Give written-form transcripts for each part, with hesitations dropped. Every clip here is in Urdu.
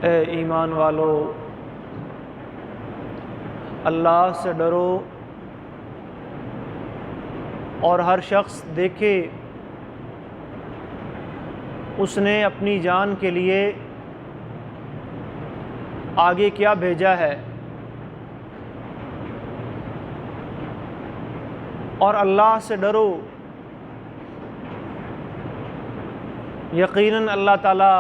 اے ایمان والو، اللہ سے ڈرو اور ہر شخص دیکھے اس نے اپنی جان کے لیے آگے کیا بھیجا ہے، اور اللہ سے ڈرو، یقیناً اللہ تعالیٰ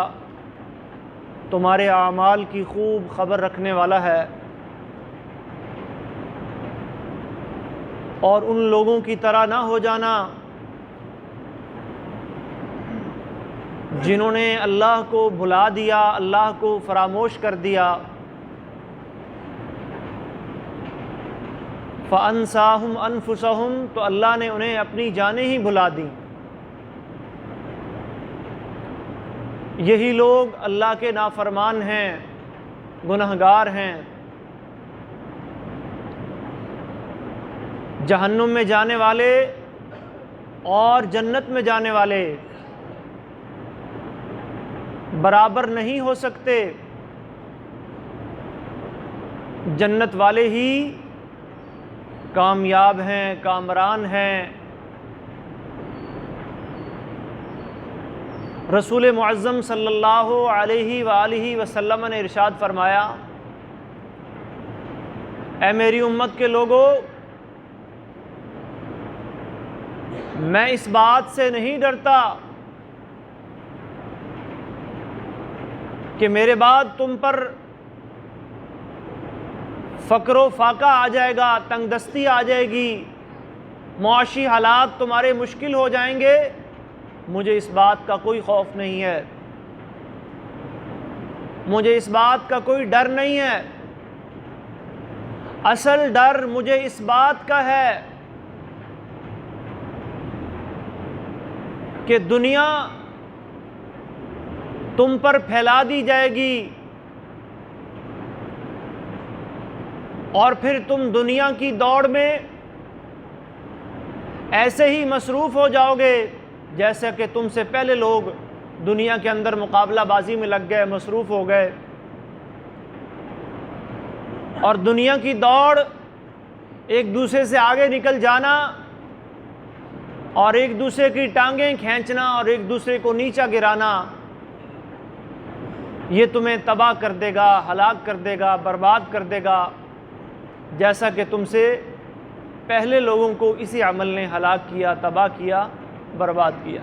تمہارے اعمال کی خوب خبر رکھنے والا ہے، اور ان لوگوں کی طرح نہ ہو جانا جنہوں نے اللہ کو بھلا دیا، اللہ کو فراموش کر دیا۔ فَأَنسَاهُمْ أَنفُسَهُمْ، تو اللہ نے انہیں اپنی جانیں ہی بھلا دیں۔ یہی لوگ اللہ کے نافرمان ہیں، گنہگار ہیں، جہنم میں جانے والے اور جنت میں جانے والے برابر نہیں ہو سکتے۔ جنت والے ہی کامیاب ہیں، کامران ہیں۔ رسول معظم صلی اللہ علیہ وآلہ وسلم نے ارشاد فرمایا، اے میری امت کے لوگو، میں اس بات سے نہیں ڈرتا کہ میرے بعد تم پر فقر و فاقہ آ جائے گا، تنگ دستی آ جائے گی، معاشی حالات تمہارے مشکل ہو جائیں گے، مجھے اس بات کا کوئی خوف نہیں ہے، مجھے اس بات کا کوئی ڈر نہیں ہے۔ اصل ڈر مجھے اس بات کا ہے کہ دنیا تم پر پھیلا دی جائے گی، اور پھر تم دنیا کی دوڑ میں ایسے ہی مصروف ہو جاؤ گے جیسے کہ تم سے پہلے لوگ دنیا کے اندر مقابلہ بازی میں لگ گئے، مصروف ہو گئے، اور دنیا کی دوڑ ایک دوسرے سے آگے نکل جانا اور ایک دوسرے کی ٹانگیں کھینچنا اور ایک دوسرے کو نیچا گرانا، یہ تمہیں تباہ کر دے گا، ہلاک کر دے گا، برباد کر دے گا، جیسا کہ تم سے پہلے لوگوں کو اسی عمل نے ہلاک کیا، تباہ کیا، برباد کیا۔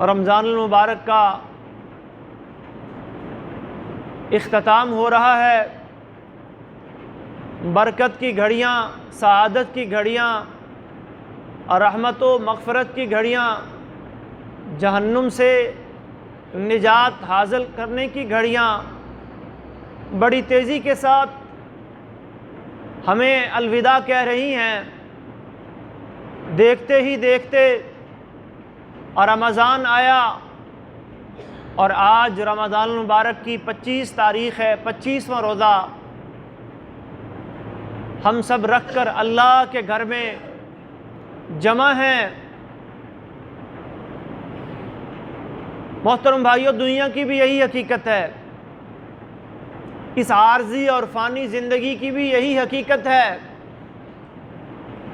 رمضان المبارک کا اختتام ہو رہا ہے، برکت کی گھڑیاں، سعادت کی گھڑیاں، رحمت و مغفرت کی گھڑیاں، جہنم سے نجات حاصل کرنے کی گھڑیاں بڑی تیزی کے ساتھ ہمیں الوداع کہہ رہی ہیں۔ دیکھتے ہی دیکھتے رمضان آیا، اور آج رمضان المبارک کی 25 تاریخ ہے، 25واں روزہ ہم سب رکھ کر اللہ کے گھر میں جمع ہیں۔ محترم بھائیو، دنیا کی بھی یہی حقیقت ہے، اس عارضی اور فانی زندگی کی بھی یہی حقیقت ہے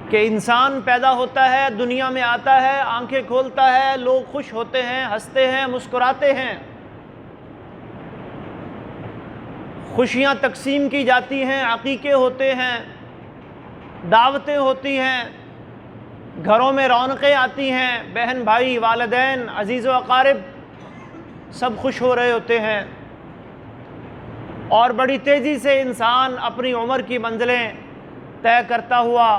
کہ انسان پیدا ہوتا ہے، دنیا میں آتا ہے، آنکھیں کھولتا ہے، لوگ خوش ہوتے ہیں، ہنستے ہیں، مسکراتے ہیں، خوشیاں تقسیم کی جاتی ہیں، عقیقے ہوتے ہیں، دعوتیں ہوتی ہیں، گھروں میں رونقیں آتی ہیں، بہن بھائی، والدین، عزیز و اقارب سب خوش ہو رہے ہوتے ہیں، اور بڑی تیزی سے انسان اپنی عمر کی منزلیں طے کرتا ہوا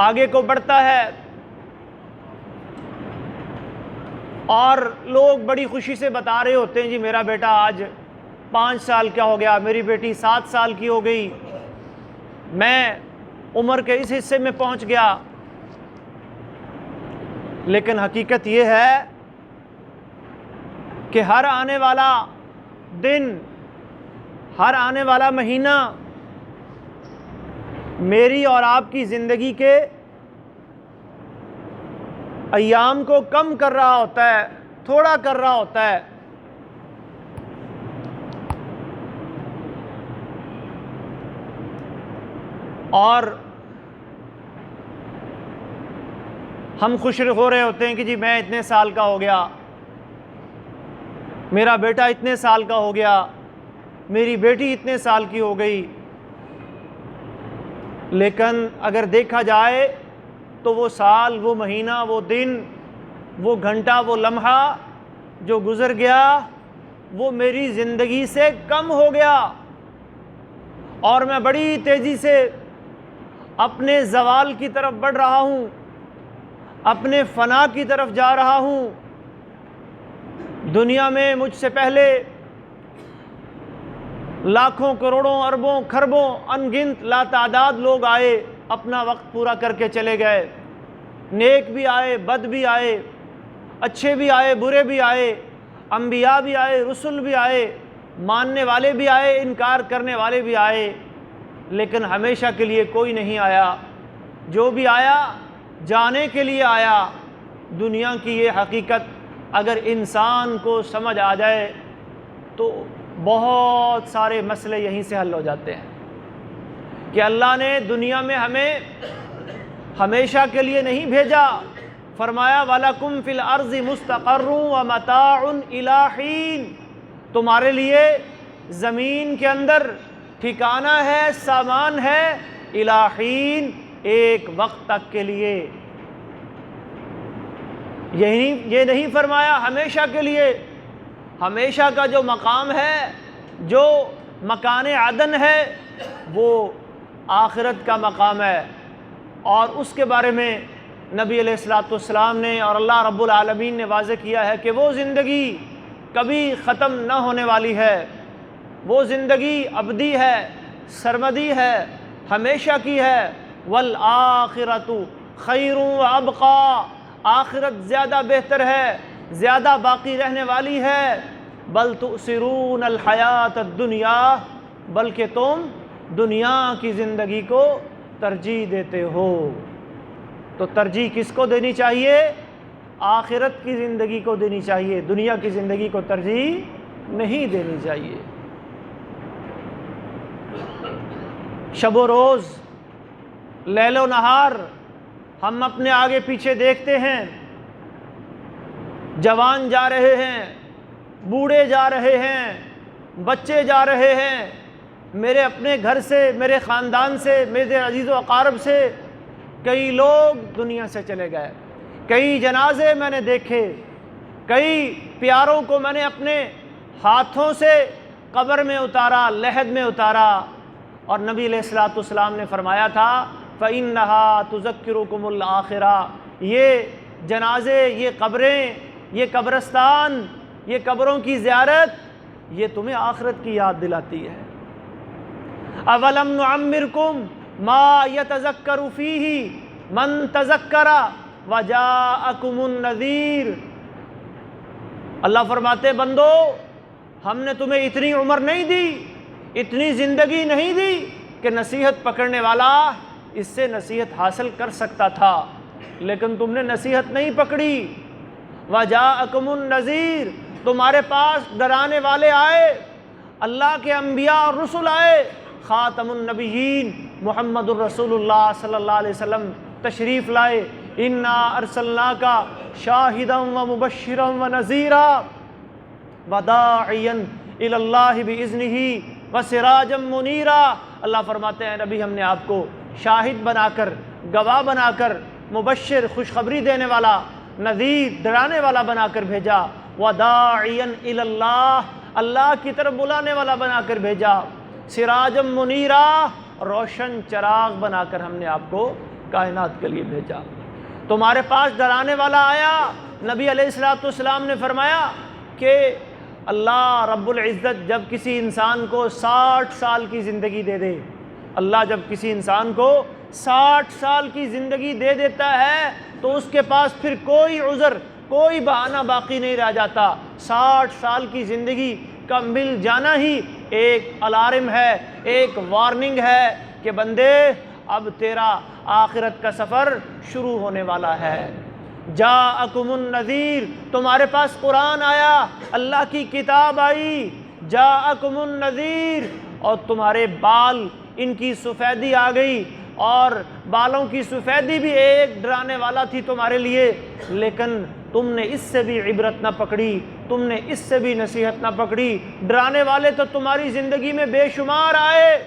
آگے کو بڑھتا ہے، اور لوگ بڑی خوشی سے بتا رہے ہوتے ہیں، جی میرا بیٹا آج 5 سال کا ہو گیا، میری بیٹی 7 سال کی ہو گئی، میں عمر کے اس حصے میں پہنچ گیا۔ لیکن حقیقت یہ ہے کہ ہر آنے والا دن، ہر آنے والا مہینہ میری اور آپ کی زندگی کے ایام کو کم کر رہا ہوتا ہے، تھوڑا کر رہا ہوتا ہے۔ اور ہم خوش ہو رہے ہوتے ہیں کہ جی میں اتنے سال کا ہو گیا، میرا بیٹا اتنے سال کا ہو گیا، میری بیٹی اتنے سال کی ہو گئی۔ لیکن اگر دیکھا جائے تو وہ سال، وہ مہینہ، وہ دن، وہ گھنٹہ، وہ لمحہ جو گزر گیا وہ میری زندگی سے کم ہو گیا، اور میں بڑی تیزی سے اپنے زوال کی طرف بڑھ رہا ہوں، اپنے فنا کی طرف جا رہا ہوں۔ دنیا میں مجھ سے پہلے لاکھوں، کروڑوں، اربوں، کھربوں، ان گنت لاتعداد لوگ آئے، اپنا وقت پورا کر کے چلے گئے۔ نیک بھی آئے، بد بھی آئے، اچھے بھی آئے، برے بھی آئے، انبیاء بھی آئے، رسل بھی آئے، ماننے والے بھی آئے، انکار کرنے والے بھی آئے، لیکن ہمیشہ کے لیے کوئی نہیں آیا۔ جو بھی آیا جانے کے لیے آیا۔ دنیا کی یہ حقیقت اگر انسان کو سمجھ آ جائے تو بہت سارے مسئلے یہیں سے حل ہو جاتے ہیں کہ اللہ نے دنیا میں ہمیں ہمیشہ کے لیے نہیں بھیجا۔ فرمایا وَلَكُمْ فِي الْأَرْضِ مُسْتَقَرٌّ وَمَتَاعٌ إِلَىٰ حِينٍ، تمہارے لیے زمین کے اندر ٹھکانہ ہے، سامان ہے، إِلَىٰ حِينٍ، ایک وقت تک کے لیے۔ یہ نہیں فرمایا ہمیشہ کے لیے۔ ہمیشہ کا جو مقام ہے، جو مکان عدن ہے، وہ آخرت کا مقام ہے، اور اس کے بارے میں نبی علیہ السلام نے اور اللہ رب العالمین نے واضح کیا ہے کہ وہ زندگی کبھی ختم نہ ہونے والی ہے، وہ زندگی ابدی ہے، سرمدی ہے، ہمیشہ کی ہے۔ وَالْآخِرَةُ خَيْرٌ وَأَبْقَىٰ، آخرت زیادہ بہتر ہے، زیادہ باقی رہنے والی ہے۔ بل تؤثرون الحیات الدنیا، بلکہ تم دنیا کی زندگی کو ترجیح دیتے ہو۔ تو ترجیح کس کو دینی چاہیے؟ آخرت کی زندگی کو دینی چاہیے، دنیا کی زندگی کو ترجیح نہیں دینی چاہیے۔ شب و روز، لیل و نہار ہم اپنے آگے پیچھے دیکھتے ہیں، جوان جا رہے ہیں، بوڑھے جا رہے ہیں، بچے جا رہے ہیں۔ میرے اپنے گھر سے، میرے خاندان سے، میرے عزیز و اقارب سے کئی لوگ دنیا سے چلے گئے، کئی جنازے میں نے دیکھے، کئی پیاروں کو میں نے اپنے ہاتھوں سے قبر میں اتارا، لحد میں اتارا، اور نبی علیہ السلام نے فرمایا تھا فَإِنَّهَا تُذَكِّرُكُمُ الْآخِرَةَ، یہ جنازے، یہ قبریں، یہ قبرستان، یہ قبروں کی زیارت، یہ تمہیں آخرت کی یاد دلاتی ہے۔ اَوَلَمْ نُعَمِّرْكُمْ مَا يَتَذَكَّرُ فِيهِ مَنْ تَذَكَّرَ وَجَاءَكُمُ النَّذِيرُ، اللہ فرماتے بندو ہم نے تمہیں اتنی عمر نہیں دی، اتنی زندگی نہیں دی کہ نصیحت پکڑنے والا اس سے نصیحت حاصل کر سکتا تھا، لیکن تم نے نصیحت نہیں پکڑی۔ وَجَاءَكُمُ النَّذِيرُ، تمہارے پاس ڈرانے والے آئے، اللہ کے انبیاء اور رسل آئے، خاتم النبیین محمد الرسول اللہ صلی اللہ علیہ وسلم تشریف لائے۔ اِنَّا أَرْسَلْنَاكَ شَاهِدًا وَمُبَشِّرًا وَنَذِيرًا وَدَاعِيًا إِلَى اللَّهِ بِإِذْنِهِ وَسِرَاجًا مُنِيرًا، اللہ فرماتے ہیں نبی ہم نے آپ کو شاہد بنا کر، گواہ بنا کر، مبشر خوشخبری دینے والا، نذیر ڈرانے والا بنا کر بھیجا، وَدَاعِيًا إِلَى اللَّهِ اللہ کی طرف بلانے والا بنا کر بھیجا، سراجا منیرا روشن چراغ بنا کر ہم نے آپ کو کائنات کے لیے بھیجا۔ تمہارے پاس ڈرانے والا آیا، نبی علیہ السلام نے فرمایا کہ اللہ رب العزت جب کسی انسان کو 60 سال کی زندگی دے دے، اللہ جب کسی انسان کو 60 سال کی زندگی دے دیتا ہے تو اس کے پاس پھر کوئی عذر، کوئی بہانہ باقی نہیں رہ جاتا۔ 60 سال کی زندگی کا مل جانا ہی ایک الارم ہے، ایک وارننگ ہے کہ بندے اب تیرا آخرت کا سفر شروع ہونے والا ہے۔ جاءکم النذیر، تمہارے پاس قرآن آیا، اللہ کی کتاب آئی، جاءکم النذیر، اور تمہارے بال ان کی سفیدی آ گئی، اور بالوں کی سفیدی بھی ایک ڈرانے والا تھی تمہارے لیے، لیکن تم نے اس سے بھی عبرت نہ پکڑی، تم نے اس سے بھی نصیحت نہ پکڑی۔ ڈرانے والے تو تمہاری زندگی میں بے شمار آئے،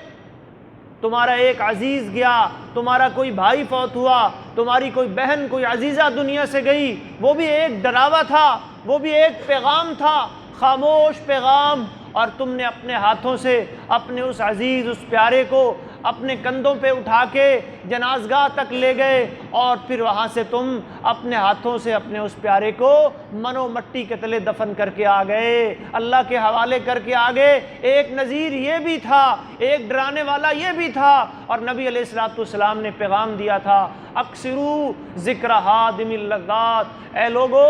تمہارا ایک عزیز گیا، تمہارا کوئی بھائی فوت ہوا، تمہاری کوئی بہن، کوئی عزیزہ دنیا سے گئی، وہ بھی ایک ڈراوا تھا، وہ بھی ایک پیغام تھا، خاموش پیغام، اور تم نے اپنے ہاتھوں سے اپنے اس عزیز، اس پیارے کو اپنے کندھوں پہ اٹھا کے جنازگاہ تک لے گئے، اور پھر وہاں سے تم اپنے ہاتھوں سے اپنے اس پیارے کو منو مٹی کے تلے دفن کر کے آ گئے، اللہ کے حوالے کر کے آ گئے۔ ایک نذیر یہ بھی تھا، ایک ڈرانے والا یہ بھی تھا، اور نبی علیہ السلام نے پیغام دیا تھا، اکثروا ذکر ہادم اللذات، اے لوگو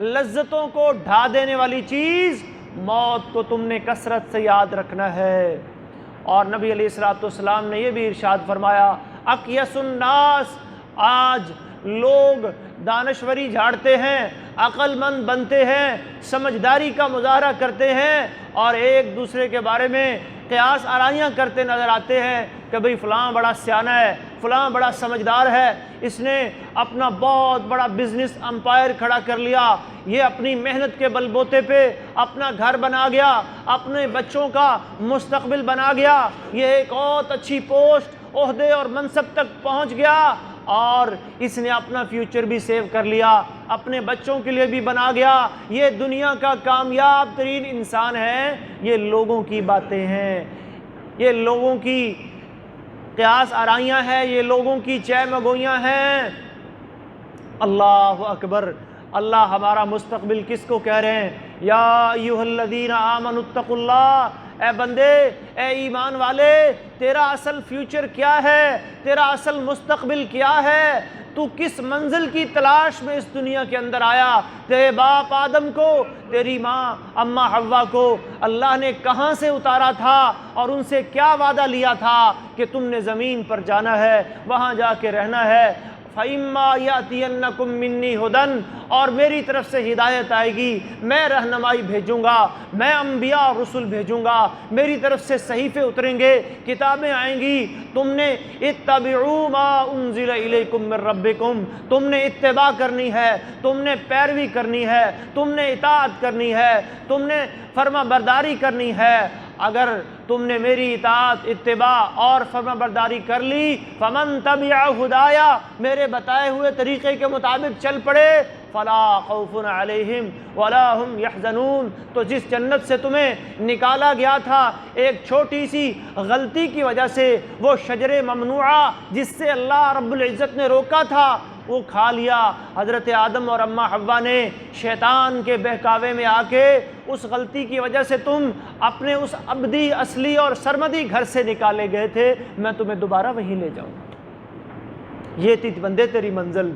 لذتوں کو ڈھا دینے والی چیز موت کو تم نے کثرت سے یاد رکھنا ہے۔ اور نبی علیہ السلام نے یہ بھی ارشاد فرمایا، اکیس الناس، آج لوگ دانشوری جھاڑتے ہیں، عقل مند بنتے ہیں، سمجھداری کا مظاہرہ کرتے ہیں، اور ایک دوسرے کے بارے میں قیاس آرائیاں کرتے نظر آتے ہیں کہ بھئی فلاں بڑا سیانہ ہے، فلاں بڑا سمجھدار ہے، اس نے اپنا بہت بڑا بزنس امپائر کھڑا کر لیا، یہ اپنی محنت کے بل بوتے پہ اپنا گھر بنا گیا، اپنے بچوں کا مستقبل بنا گیا، یہ ایک بہت اچھی پوسٹ، عہدے اور منصب تک پہنچ گیا، اور اس نے اپنا فیوچر بھی سیو کر لیا، اپنے بچوں کے لیے بھی بنا گیا، یہ دنیا کا کامیاب ترین انسان ہے۔ یہ لوگوں کی باتیں ہیں، یہ لوگوں کی قیاس آرائیاں ہیں، یہ لوگوں کی چہ مگویاں ہیں۔ اللہ اکبر، اللہ ہمارا مستقبل کس کو کہہ رہے ہیں؟ یا ایھا الذین آمنوا اتقوا اللہ، اے بندے، اے ایمان والے، تیرا اصل فیوچر کیا ہے؟ تیرا اصل مستقبل کیا ہے؟ تو کس منزل کی تلاش میں اس دنیا کے اندر آیا؟ تیرے باپ آدم کو، تیری ماں اماں حوا کو اللہ نے کہاں سے اتارا تھا، اور ان سے کیا وعدہ لیا تھا کہ تم نے زمین پر جانا ہے، وہاں جا کے رہنا ہے۔ فَإِمَّا يَأْتِيَنَّكُم مِّنِّي هُدًى، اور میری طرف سے ہدایت آئے گی، میں رہنمائی بھیجوں گا، میں انبیاء اور رسول بھیجوں گا، میری طرف سے صحیفے اتریں گے، کتابیں آئیں گی، تم نے اتبعوا ما انزل الیکم من ربکم، تم نے اتباع کرنی ہے، تم نے پیروی کرنی ہے، تم نے اطاعت کرنی ہے، تم نے فرما برداری کرنی ہے۔ اگر تم نے میری اطاعت، اتباع اور فرما برداری کر لی، فمن تبع ہدایا، میرے بتائے ہوئے طریقے کے مطابق چل پڑے، فلا خوف علیہم ولا هم يحزنون، تو جس جنت سے تمہیں نکالا گیا تھا ایک چھوٹی سی غلطی کی وجہ سے، وہ شجر ممنوعہ جس سے اللہ رب العزت نے روکا تھا، وہ کھا لیا۔ حضرت آدم اور اماں حوا نے شیطان کے بہکاوے میں آ کے اس غلطی کی وجہ سے تم اپنے اس ابدی، اصلی اور سرمدی گھر سے نکالے گئے تھے، میں تمہیں دوبارہ وہیں لے جاؤں گا۔ یہ تھی بندے تیری منزل،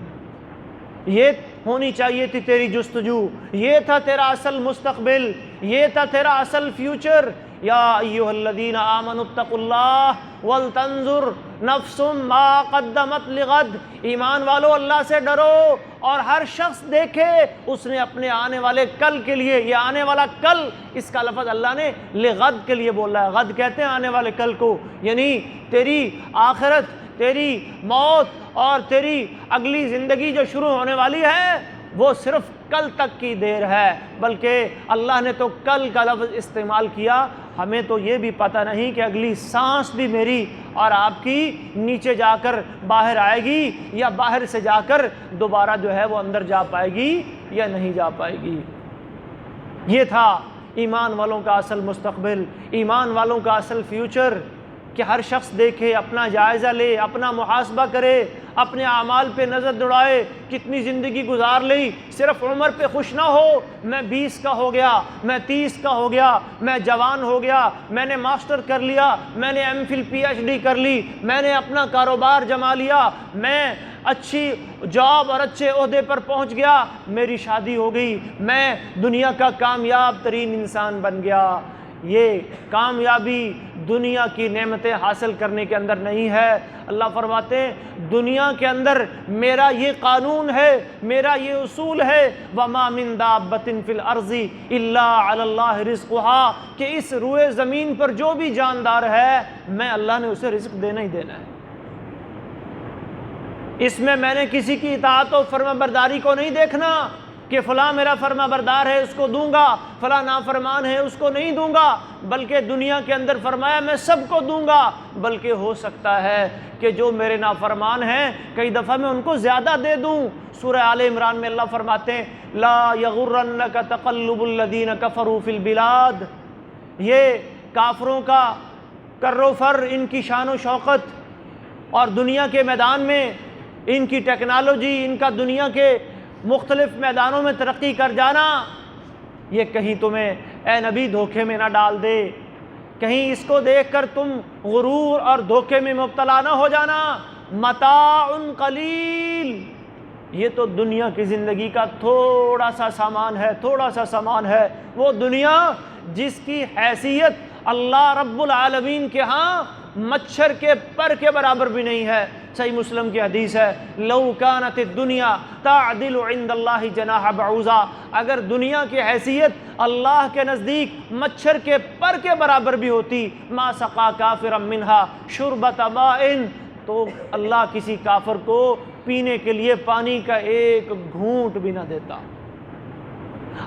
یہ ہونی چاہیے تھی تیری جستجو، یہ تھا تیرا اصل مستقبل، یہ تھا تیرا اصل فیوچر۔ یا ایھا الذین آمنوا اتقوا اللہ ولتنظر نفس ما قدمت لغد، ایمان والو اللہ سے ڈرو، اور ہر شخص دیکھے اس نے اپنے آنے والے کل کے لیے، یہ آنے والا کل، اس کا لفظ اللہ نے لغد کے لیے بولا ہے، غد کہتے ہیں آنے والے کل کو، یعنی تیری آخرت، تیری موت اور تیری اگلی زندگی جو شروع ہونے والی ہے وہ صرف کل تک کی دیر ہے، بلکہ اللہ نے تو کل کا لفظ استعمال کیا، ہمیں تو یہ بھی پتہ نہیں کہ اگلی سانس بھی میری اور آپ کی نیچے جا کر باہر آئے گی، یا باہر سے جا کر دوبارہ جو ہے وہ اندر جا پائے گی یا نہیں جا پائے گی۔ یہ تھا ایمان والوں کا اصل مستقبل، ایمان والوں کا اصل فیوچر، کہ ہر شخص دیکھے، اپنا جائزہ لے، اپنا محاسبہ کرے، اپنے اعمال پہ نظر دوڑائے، کتنی زندگی گزار لی، صرف عمر پہ خوش نہ ہو، میں 20 کا ہو گیا، میں 30 کا ہو گیا، میں جوان ہو گیا، میں نے ماسٹر کر لیا، میں نے M Phil P H D کر لی، میں نے اپنا کاروبار جما لیا، میں اچھی جاب اور اچھے عہدے پر پہنچ گیا، میری شادی ہو گئی، میں دنیا کا کامیاب ترین انسان بن گیا۔ یہ کامیابی دنیا کی نعمتیں حاصل کرنے کے اندر نہیں ہے۔ اللہ فرماتے ہیں دنیا کے اندر میرا یہ قانون ہے، میرا یہ اصول ہے، وَمَا مِن دَابَّةٍ فِي الْأَرْضِ إِلَّا عَلَى اللَّهِ رِزْقُهَا، کہ اس روئے زمین پر جو بھی جاندار ہے میں اللہ نے اسے رزق دینا ہی دینا ہے۔ اس میں نے کسی کی اطاعت و فرما برداری کو نہیں دیکھنا کہ فلاں میرا فرما بردار ہے اس کو دوں گا، فلاں نافرمان ہے اس کو نہیں دوں گا، بلکہ دنیا کے اندر فرمایا میں سب کو دوں گا، بلکہ ہو سکتا ہے کہ جو میرے نافرمان ہیں کئی دفعہ میں ان کو زیادہ دے دوں۔ سورہ آل عمران میں اللہ فرماتے ہیں لا یغرنک تقلب الذین کفروا فی البلاد، یہ کافروں کا کر و فر، ان کی شان و شوقت اور دنیا کے میدان میں ان کی ٹیکنالوجی، ان کا دنیا کے مختلف میدانوں میں ترقی کر جانا، یہ کہیں تمہیں اے نبی دھوکے میں نہ ڈال دے، کہیں اس کو دیکھ کر تم غرور اور دھوکے میں مبتلا نہ ہو جانا۔ متاع قلیل، یہ تو دنیا کی زندگی کا تھوڑا سا سامان ہے، تھوڑا سا سامان ہے، وہ دنیا جس کی حیثیت اللہ رب العالمین کے ہاں مچھر کے پر کے برابر بھی نہیں ہے۔ صحیح مسلم کی حدیث ہے لو کانت الدنیا تعدل عند اللہ جناح بعوضہ، اگر دنیا کی حیثیت اللہ کے نزدیک مچھر کے پر کے برابر بھی ہوتی، ما سقا کافرا منہا شربۃ ماء، تو اللہ کسی کافر کو پینے کے لیے پانی کا ایک گھونٹ بھی نہ دیتا۔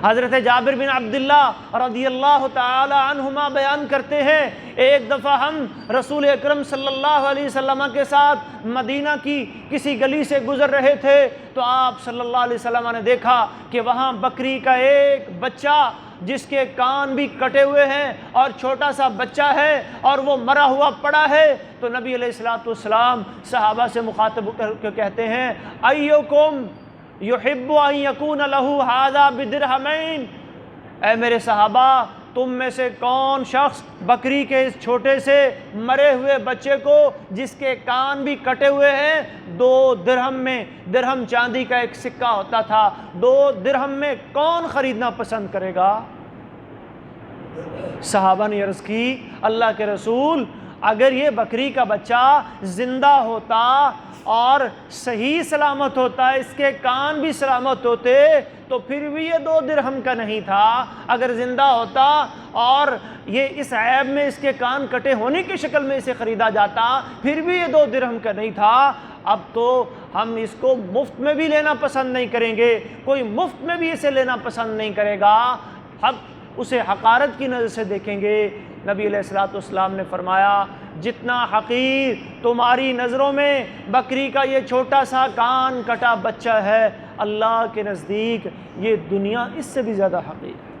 حضرت جابر بن عبداللہ رضی اللہ تعالی عنہما بیان کرتے ہیں ایک دفعہ ہم رسول اکرم صلی اللہ علیہ وسلم کے ساتھ مدینہ کی کسی گلی سے گزر رہے تھے تو آپ صلی اللہ علیہ وسلم نے دیکھا کہ وہاں بکری کا ایک بچہ جس کے کان بھی کٹے ہوئے ہیں اور چھوٹا سا بچہ ہے اور وہ مرا ہوا پڑا ہے، تو نبی علیہ الصلوۃ والسلام صحابہ سے مخاطب کر کے کہتے ہیں ایکم یحب ان یکون لہ ھذا بدرہمین، اے میرے صحابہ تم میں سے کون شخص بکری کے اس چھوٹے سے مرے ہوئے بچے کو جس کے کان بھی کٹے ہوئے ہیں 2 درہم میں، درہم چاندی کا ایک سکہ ہوتا تھا، 2 درہم میں کون خریدنا پسند کرے گا؟ صحابہ نے عرض کی اللہ کے رسول اگر یہ بکری کا بچہ زندہ ہوتا اور صحیح سلامت ہوتا، اس کے کان بھی سلامت ہوتے تو پھر بھی یہ 2 درہم کا نہیں تھا، اگر زندہ ہوتا اور یہ اس عیب میں اس کے کان کٹے ہونے کی شکل میں اسے خریدا جاتا پھر بھی یہ 2 درہم کا نہیں تھا۔ اب تو ہم اس کو مفت میں بھی لینا پسند نہیں کریں گے، کوئی مفت میں بھی اسے لینا پسند نہیں کرے گا، اسے حقارت کی نظر سے دیکھیں گے۔ نبی علیہ الصلوۃ والسلام نے فرمایا جتنا حقیر تمہاری نظروں میں بکری کا یہ چھوٹا سا کان کٹا بچہ ہے، اللہ کے نزدیک یہ دنیا اس سے بھی زیادہ حقیر ہے۔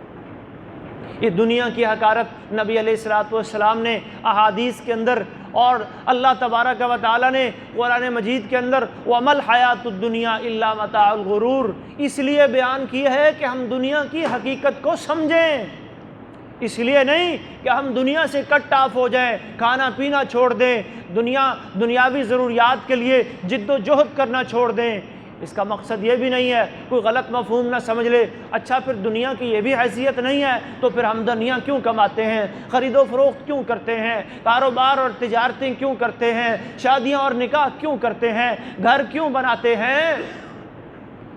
یہ دنیا کی حقارت نبی علیہ الصلوۃ والسلام نے احادیث کے اندر اور اللہ تبارک و تعالیٰ نے قرآن مجید کے اندر وَمَا الْحَيَاةُ الدُّنْيَا إِلَّا مَتَاعُ الْغُرُورِ اس لیے بیان کی ہے کہ ہم دنیا کی حقیقت کو سمجھیں، اس لیے نہیں کہ ہم دنیا سے کٹ آف ہو جائیں، کھانا پینا چھوڑ دیں، دنیاوی ضروریات کے لیے جد و جہد کرنا چھوڑ دیں۔ اس کا مقصد یہ بھی نہیں ہے کوئی غلط مفہوم نہ سمجھ لے اچھا پھر دنیا کی یہ بھی حیثیت نہیں ہے تو پھر ہم دنیا کیوں کماتے ہیں، خرید و فروخت کیوں کرتے ہیں، کاروبار اور تجارتیں کیوں کرتے ہیں، شادیاں اور نکاح کیوں کرتے ہیں، گھر کیوں بناتے ہیں؟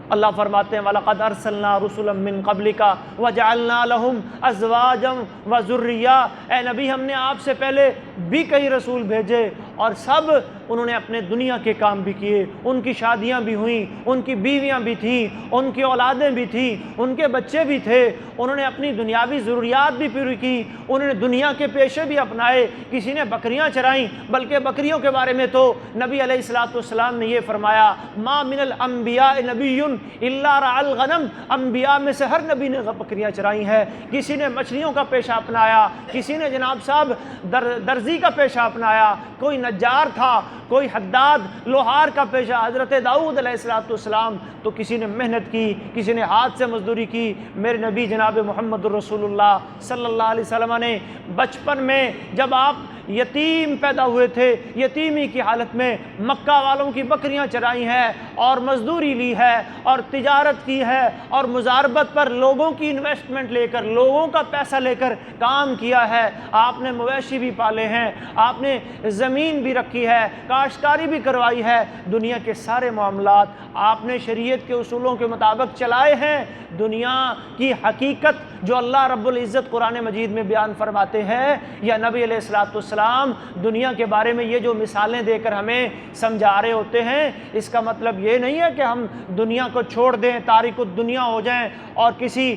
اللہ فرماتے ہیں وَلَقَدْ أَرْسَلْنَا رُسُلًا مِّن قَبْلِكَ وَجَعَلْنَا لَهُمْ أَزْوَاجًا وَذُرِّيَّةً اے نبی ہم نے آپ سے پہلے بھی کئی رسول بھیجے اور سب انہوں نے اپنے دنیا کے کام بھی کیے، ان کی شادیاں بھی ہوئیں، ان کی بیویاں بھی تھیں، ان کی اولادیں بھی تھیں، ان کے بچے بھی تھے، انہوں نے اپنی دنیاوی ضروریات بھی پوری کی، انہوں نے دنیا کے پیشے بھی اپنائے، کسی نے بکریاں چرائیں، بلکہ بکریوں کے بارے میں تو نبی علیہ الصلوۃ والسلام نے یہ فرمایا ما من الانبیاء نبی الا رعى الغنم، انبیاء میں سے ہر نبی نے بکریاں چرائی ہیں، کسی نے مچھلیوں کا پیشہ اپنایا، کسی نے جناب صاحب درزی کا پیشہ اپنایا، کوئی نجار تھا، کوئی حداد لوہار کا پیشہ، حضرت داؤد علیہ السلام تو کسی نے محنت کی، کسی نے ہاتھ سے مزدوری کی۔ میرے نبی جناب محمد الرسول اللہ صلی اللہ علیہ وسلم نے بچپن میں جب آپ یتیم پیدا ہوئے تھے، یتیمی کی حالت میں مکہ والوں کی بکریاں چرائی ہیں اور مزدوری لی ہے اور تجارت کی ہے اور مزاربت پر لوگوں کی انویسٹمنٹ لے کر، لوگوں کا پیسہ لے کر کام کیا ہے۔ آپ نے مویشی بھی پالے ہیں، آپ نے زمین بھی رکھی ہے، کاشتکاری بھی کروائی ہے، دنیا کے سارے معاملات آپ نے شریعت کے اصولوں کے مطابق چلائے ہیں۔ دنیا کی حقیقت جو اللہ رب العزت قرآن مجید میں بیان فرماتے ہیں، یا نبی علیہ السلام دنیا کے بارے میں یہ جو مثالیں دے کر ہمیں سمجھا رہے ہوتے ہیں، اس کا مطلب یہ نہیں ہے کہ ہم دنیا کو چھوڑ دیں، تارک الدنیا ہو جائیں اور کسی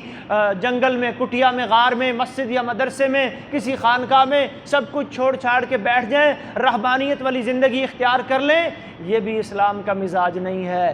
جنگل میں، کٹیا میں، غار میں، مسجد یا مدرسے میں، کسی خانقاہ میں سب کچھ چھوڑ چھاڑ کے بیٹھ جائیں، رہبانیت والی زندگی اختیار کر لیں۔ یہ بھی اسلام کا مزاج نہیں ہے۔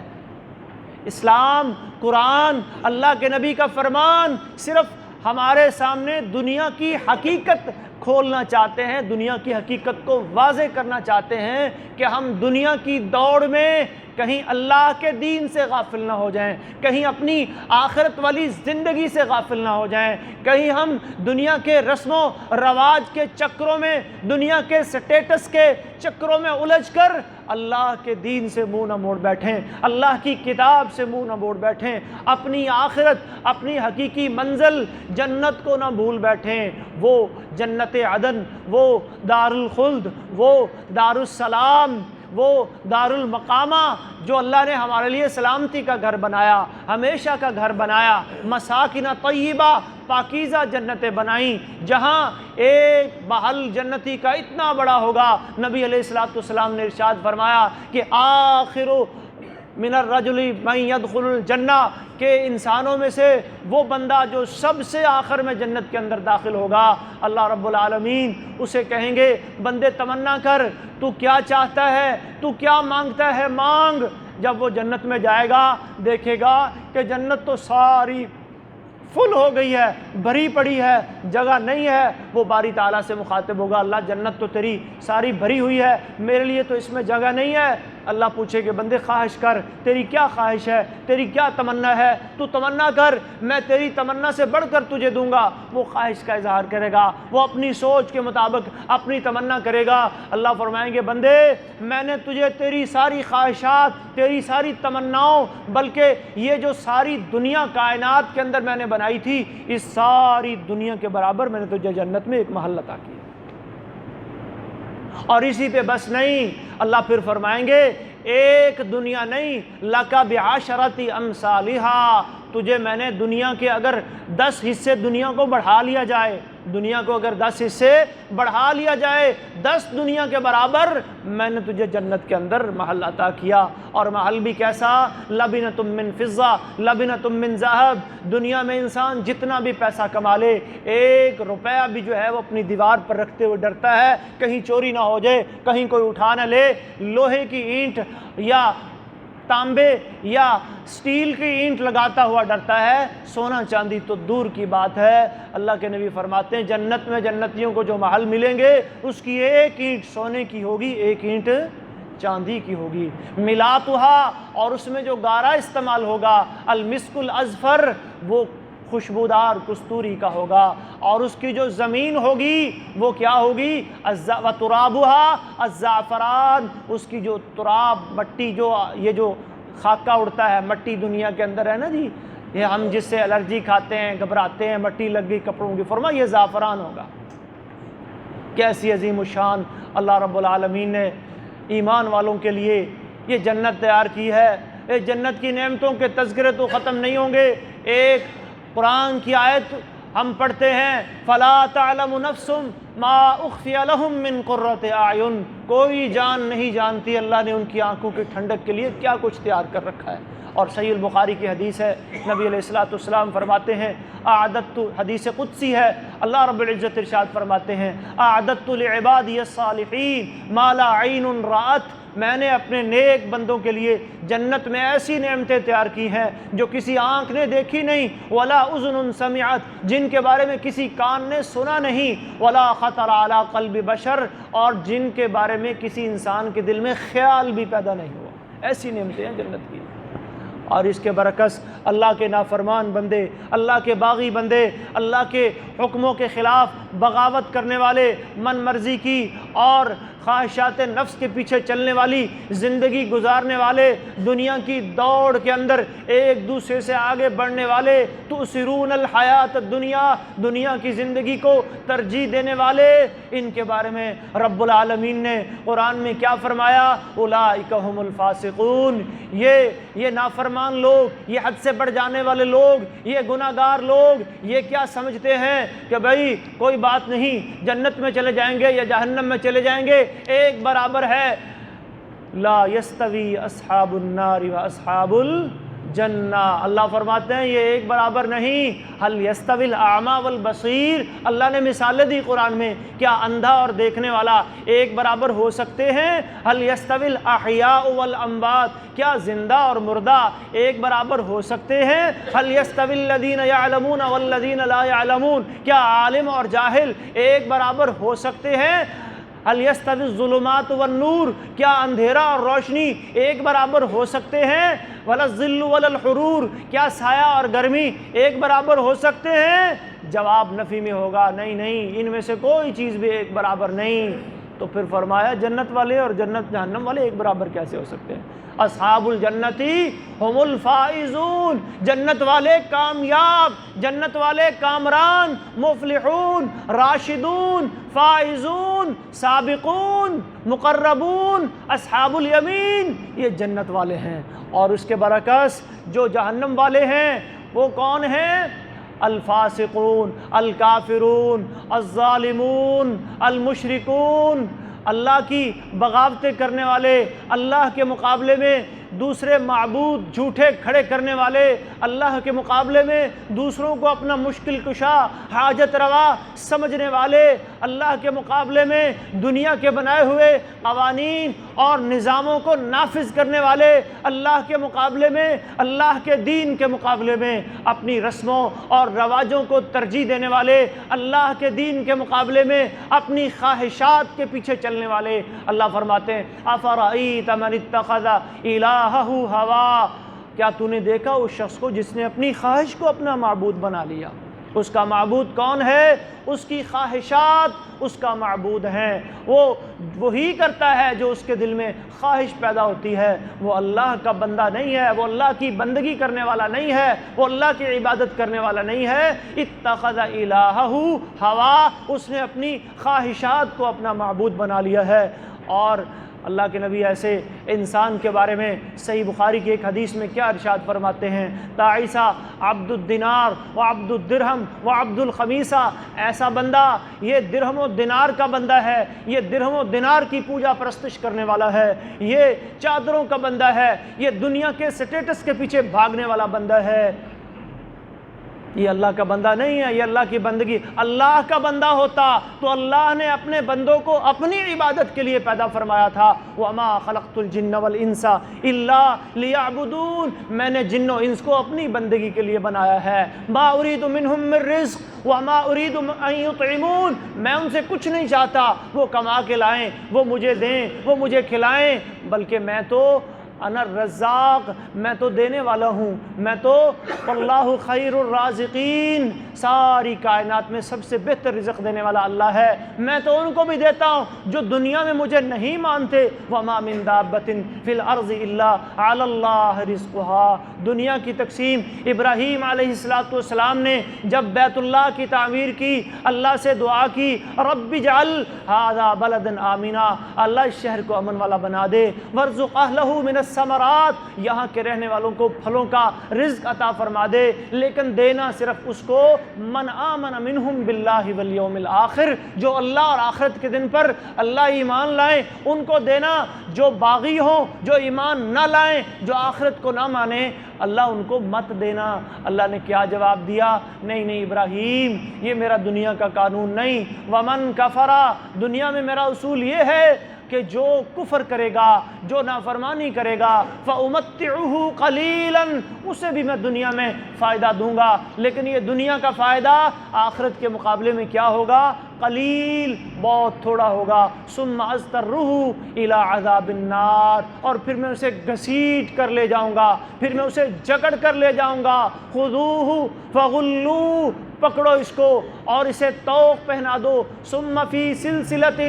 اسلام، قرآن، اللہ کے نبی کا فرمان صرف ہمارے سامنے دنیا کی حقیقت کھولنا چاہتے ہیں، دنیا کی حقیقت کو واضح کرنا چاہتے ہیں کہ ہم دنیا کی دوڑ میں کہیں اللہ کے دین سے غافل نہ ہو جائیں، کہیں اپنی آخرت والی زندگی سے غافل نہ ہو جائیں، کہیں ہم دنیا کے رسم و رواج کے چکروں میں، دنیا کے سٹیٹس کے چکروں میں الجھ کر اللہ کے دین سے منہ نہ موڑ بیٹھیں، اللہ کی کتاب سے منہ نہ موڑ بیٹھیں، اپنی آخرت، اپنی حقیقی منزل جنت کو نہ بھول بیٹھیں۔ وہ جنت عدن، وہ دار الخلد، وہ دار السلام، وہ دار المقامہ جو اللہ نے ہمارے لیے سلامتی کا گھر بنایا، ہمیشہ کا گھر بنایا، مساکن طیبہ، پاکیزہ جنتیں بنائیں، جہاں ایک محل جنتی کا اتنا بڑا ہوگا۔ نبی علیہ السلام نے ارشاد فرمایا کہ آخر من الرجل من يدخل الجنہ، کہ انسانوں میں سے وہ بندہ جو سب سے آخر میں جنت کے اندر داخل ہوگا، اللہ رب العالمین اسے کہیں گے بندے تمنا کر، تو کیا چاہتا ہے، تو کیا مانگتا ہے، مانگ۔ جب وہ جنت میں جائے گا دیکھے گا کہ جنت تو ساری فل ہو گئی ہے، بھری پڑی ہے، جگہ نہیں ہے۔ وہ باری تعالیٰ سے مخاطب ہوگا، اللہ جنت تو تیری ساری بھری ہوئی ہے، میرے لیے تو اس میں جگہ نہیں ہے۔ اللہ پوچھے کہ بندے خواہش کر، تیری کیا خواہش ہے، تیری کیا تمنا ہے، تو تمنا کر، میں تیری تمنا سے بڑھ کر تجھے دوں گا۔ وہ خواہش کا اظہار کرے گا، وہ اپنی سوچ کے مطابق اپنی تمنا کرے گا۔ اللہ فرمائیں گے بندے میں نے تجھے تیری ساری خواہشات، تیری ساری تمناؤں، بلکہ یہ جو ساری دنیا کائنات کے اندر میں نے بنائی تھی، اس ساری دنیا کے برابر میں نے تجھے جنت میں ایک محل عطا کیا۔ اور اسی پہ بس نہیں، اللہ پھر فرمائیں گے ایک دنیا نہیں، لَكَ بِعَشَرَةِ أَمْثَالِهَا، تجھے میں نے دنیا کے اگر 10 حصے دنیا کو بڑھا لیا جائے، دنیا کو اگر 10 حصے بڑھا لیا جائے، 10 دنیا کے برابر میں نے تجھے جنت کے اندر محل عطا کیا۔ اور محل بھی کیسا؟ لَبِنَةٌ مِّن فِضَّةٍ لَبِنَةٌ مِّن ذَهَبٍ۔ دنیا میں انسان جتنا بھی پیسہ کما لے، 1 روپیہ بھی جو ہے وہ اپنی دیوار پر رکھتے ہوئے ڈرتا ہے کہیں چوری نہ ہو جائے، کہیں کوئی اٹھا نہ لے۔ لوہے کی اینٹ یا تانبے یا سٹیل کی اینٹ لگاتا ہوا ڈرتا ہے، سونا چاندی تو دور کی بات ہے۔ اللہ کے نبی فرماتے ہیں جنت میں جنتیوں کو جو محل ملیں گے، اس کی 1 اینٹ سونے کی ہوگی، 1 اینٹ چاندی کی ہوگی۔ ملاتھا، اور اس میں جو گارا استعمال ہوگا، المسک الازفر، وہ خوشبودار کستوری کا ہوگا، اور اس کی جو زمین ہوگی وہ کیا ہوگی؟ وَتُرَابُهَا الزعفران، اس کی جو تراب، مٹی، جو یہ جو خاکہ اڑتا ہے مٹی دنیا کے اندر ہے نا جی، یہ ہم جس سے الرجی کھاتے ہیں، گھبراتے ہیں، مٹی لگ گئی کپڑوں کی، فرمایا یہ زعفران ہوگا۔ کیسی عظیم الشان اللہ رب العالمین نے ایمان والوں کے لیے یہ جنت تیار کی ہے۔ اس جنت کی نعمتوں کے تذکرے تو ختم نہیں ہوں گے۔ ایک قرآن کی آیت ہم پڑھتے ہیں، فَلَا تَعْلَمُ نَفْسٌ مَا أُخْفِيَ لَهُم مِّن قُرَّةِ أَعْيُن، کوئی جان نہیں جانتی اللہ نے ان کی آنکھوں کی ٹھنڈک کے لیے کیا کچھ تیار کر رکھا ہے۔ اور صحیح البخاری کی حدیث ہے، نبی علیہ السلام فرماتے ہیں اعددت، حدیث قدسی ہے، اللہ رب العزت ارشاد فرماتے ہیں اعددت لعبادی الصالحین ما لا عین رأت میں نے اپنے نیک بندوں کے لیے جنت میں ایسی نعمتیں تیار کی ہیں جو کسی آنکھ نے دیکھی نہیں، ولا اذن سمعت، جن کے بارے میں کسی کان نے سنا نہیں، ولا خطر علی قلب بشر، اور جن کے بارے میں کسی انسان کے دل میں خیال بھی پیدا نہیں ہوا۔ ایسی نعمتیں ہیں جنت کی۔ اور اس کے برعکس اللہ کے نافرمان بندے، اللہ کے باغی بندے، اللہ کے حکموں کے خلاف بغاوت کرنے والے، من مرضی کی اور خواہشات نفس کے پیچھے چلنے والی زندگی گزارنے والے، دنیا کی دوڑ کے اندر ایک دوسرے سے آگے بڑھنے والے، تؤثرون الحیات الدنیا، دنیا کی زندگی کو ترجیح دینے والے، ان کے بارے میں رب العالمین نے قرآن میں کیا فرمایا؟ اولئک هم الفاسقون، یہ نافرمان لوگ، یہ حد سے بڑھ جانے والے لوگ، یہ گناہ گار لوگ، یہ کیا سمجھتے ہیں کہ بھائی کوئی بات نہیں، جنت میں چلے جائیں گے یا جہنم میں چلے جائیں گے، ایک برابر ہے۔ لا یستوی اصحاب النار و اصحاب الجنہ، اللہ فرماتے ہیں یہ ایک برابر نہیں۔ هل یستوی الاعمی والبصیر، اللہ نے مثالیں دی قرآن میں، کیا اندھا اور دیکھنے والا ایک برابر ہو سکتے ہیں؟ هل یستوی الاحیاء والاموات، کیا زندہ اور مردہ ایک برابر ہو سکتے ہیں؟ هل یستوی الذین یعلمون والذین لا یعلمون، کیا عالم اور جاہل ایک برابر ہو سکتے ہیں؟ هل یستوی الظلمات والنور، کیا اندھیرا اور روشنی ایک برابر ہو سکتے ہیں؟ ولا الظل ولا الحرور، کیا سایہ اور گرمی ایک برابر ہو سکتے ہیں؟ جواب نفی میں ہوگا، نہیں، ان میں سے کوئی چیز بھی ایک برابر نہیں۔ تو پھر فرمایا جنت والے اور جہنم والے ایک برابر کیسے ہو سکتے ہیں؟ اصحاب الجنتی هم الفائزون، جنت والے کامیاب، جنت والے کامران، مفلحون، راشدون، فائزون، سابقون، مقربون، اصحاب الیمین، یہ جنت والے ہیں۔ اور اس کے برعکس جو جہنم والے ہیں وہ کون ہیں؟ الفاسقون، الکافرون، الظالمون، المشرکون، اللہ کی بغاوتیں کرنے والے، اللہ کے مقابلے میں دوسرے معبود جھوٹے کھڑے کرنے والے، اللہ کے مقابلے میں دوسروں کو اپنا مشکل کشا، حاجت روا سمجھنے والے، اللہ کے مقابلے میں دنیا کے بنائے ہوئے قوانین اور نظاموں کو نافذ کرنے والے، اللہ کے مقابلے میں، اللہ کے دین کے مقابلے میں اپنی رسموں اور رواجوں کو ترجیح دینے والے، اللہ کے دین کے مقابلے میں اپنی خواہشات کے پیچھے چلنے والے۔ اللہ فرماتے ہیں افرأیت من اتخذ الہہ ہوا، کیا تو نے دیکھا اس شخص کو جس نے اپنی خواہش کو اپنا معبود بنا لیا؟ اس کا معبود کون ہے؟ اس کی خواہشات اس کا معبود ہیں۔ وہ وہی کرتا ہے جو اس کے دل میں خواہش پیدا ہوتی ہے، وہ اللہ کا بندہ نہیں ہے، وہ اللہ کی بندگی کرنے والا نہیں ہے، وہ اللہ کی عبادت کرنے والا نہیں ہے۔ اتخذ الہہ ہوا، اس نے اپنی خواہشات کو اپنا معبود بنا لیا ہے۔ اور اللہ کے نبی ایسے انسان کے بارے میں صحیح بخاری کی ایک حدیث میں کیا ارشاد فرماتے ہیں؟ تعیسہ عبد الدینار و عبد الدرہم و عبد الخمیسہ، ایسا بندہ یہ درہم و دینار کا بندہ ہے، یہ درہم و دینار کی پوجا پرستش کرنے والا ہے، یہ چادروں کا بندہ ہے، یہ دنیا کے سٹیٹس کے پیچھے بھاگنے والا بندہ ہے۔ یہ اللہ کا بندہ نہیں ہے، یہ اللہ کی بندگی۔ اللہ کا بندہ ہوتا تو اللہ نے اپنے بندوں کو اپنی عبادت کے لیے پیدا فرمایا تھا۔ وَمَا خَلَقْتُ الْجِنَّ وَالْإِنسَ إِلَّا لِيَعْبُدُونَ، میں نے جن و انس کو اپنی بندگی کے لیے بنایا ہے۔ مَا أُرِيدُ مِنْهُم مِّن رِزْقٍ وَمَا أُرِيدُ أَن يُطْعِمُونَ، میں ان سے کچھ نہیں چاہتا وہ کما کے لائیں، وہ مجھے دیں، وہ مجھے کھلائیں، بلکہ میں تو انا الرزاق، میں تو دینے والا ہوں، میں تو اللہ خیر الرازقین، ساری کائنات میں سب سے بہتر رزق دینے والا اللہ ہے، میں تو ان کو بھی دیتا ہوں جو دنیا میں مجھے نہیں مانتے۔ وما من دابۃ فی الارض الا علی اللہ رزقها، دنیا کی تقسیم ابراہیم علیہ السلام نے جب بیت اللہ کی تعمیر کی، اللہ سے دعا کی رب اجعل ھذا بلدا آمنا، اللہ اس شہر کو امن والا بنا دے، وارزق اہلہ من الثمرات، یہاں کے رہنے والوں کو پھلوں کا رزق عطا فرما دے، لیکن دینا صرف اس کو من آمن منہم باللہ والیوم الآخر، جو اللہ اور آخرت کے دن پر اللہ ایمان لائیں ان کو دینا، جو باغی ہوں، جو ایمان نہ لائیں، جو آخرت کو نہ مانیں، اللہ ان کو مت دینا۔ اللہ نے کیا جواب دیا؟ نہیں ابراہیم، یہ میرا دنیا کا قانون نہیں۔ ومن کفر، دنیا میں میرا اصول یہ ہے کہ جو کفر کرے گا، جو نافرمانی کرے گا، فَأُمَتِّعُهُ قَلِيلًا، اسے بھی میں دنیا میں فائدہ دوں گا، لیکن یہ دنیا کا فائدہ آخرت کے مقابلے میں کیا ہوگا؟ قلیل، بہت تھوڑا ہوگا۔ ثُمَّ أَضْطَرُّهُ إِلَىٰ عَذَابِ النَّارِ، اور پھر میں اسے گھسیٹ کر لے جاؤں گا، پھر میں اسے جکڑ کر لے جاؤں گا۔ خُذُوهُ فَغُلُّوهُ، پکڑو اس کو اور اسے طوق پہنا دو۔ ثُمَّ فِي سِلْسِلَةٍ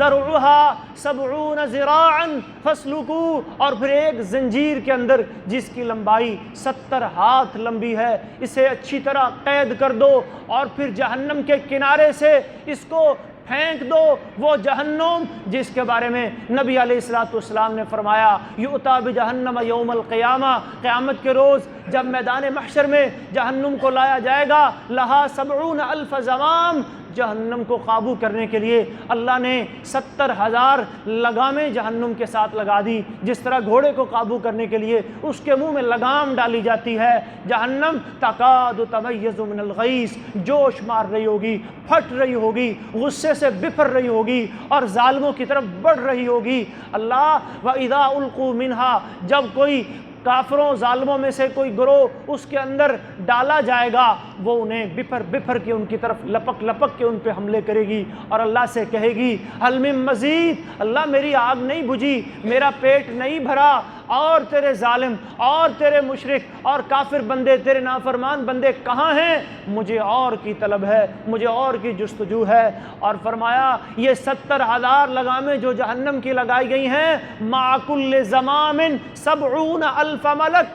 ذَرْعُهَا 70 ذِرَاعًا فَاسْلُكُوهُ، اور پھر ایک زنجیر کے اندر جس کی لمبائی 70 ہاتھ لمبی ہے، اسے اچھی طرح قید کر دو اور پھر جہنم کے کنارے سے اس کو پھینک دو۔ وہ جہنم جس کے بارے میں نبی علیہ السلام نے فرمایا، یؤتی بجہنم یوم القیامہ، قیامت کے روز جب میدان محشر میں جہنم کو لایا جائے گا، لہا 70,000 زمام، جہنم کو قابو کرنے کے لیے اللہ نے 70,000 لگامیں جہنم کے ساتھ لگا دی۔ جس طرح گھوڑے کو قابو کرنے کے لیے اس کے منہ میں لگام ڈالی جاتی ہے، جہنم تکاد تمیز من الغیظ، جوش مار رہی ہوگی، پھٹ رہی ہوگی، غصے سے بپھر رہی ہوگی اور ظالموں کی طرف بڑھ رہی ہوگی۔ اللہ وَإِذَا أُلْقُوا مِنْهَا، جب کوئی کافروں ظالموں میں سے کوئی گروہ اس کے اندر ڈالا جائے گا، وہ انہیں بپھر بپھر کے ان کی طرف لپک لپک کے ان پہ حملے کرے گی اور اللہ سے کہے گی حل من مزید، اللہ میری آگ نہیں بجھی، میرا پیٹ نہیں بھرا، اور تیرے ظالم اور تیرے مشرک اور کافر بندے، تیرے نافرمان بندے کہاں ہیں؟ مجھے اور کی طلب ہے، مجھے اور کی جستجو ہے۔ اور فرمایا یہ 70,000 لگامیں جو جہنم کی لگائی گئی ہیں، مع کل زمام 70,000 ملک،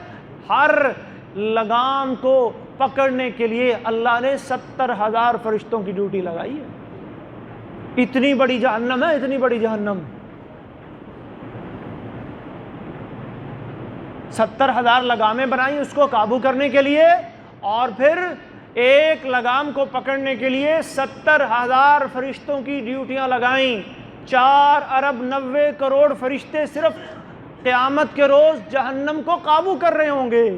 ہر لگام کو پکڑنے کے لیے اللہ نے 70,000 فرشتوں کی ڈیوٹی لگائی ہے۔ اتنی بڑی جہنم ہے، اتنی بڑی جہنم، 70,000 لگامیں بنائیں اس کو قابو کرنے کے لیے، اور پھر ایک لگام کو پکڑنے کے لیے 70,000 فرشتوں کی ڈیوٹیاں لگائیں۔ 4 ارب 90 کروڑ فرشتے صرف قیامت کے روز جہنم کو قابو کر رہے ہوں گے،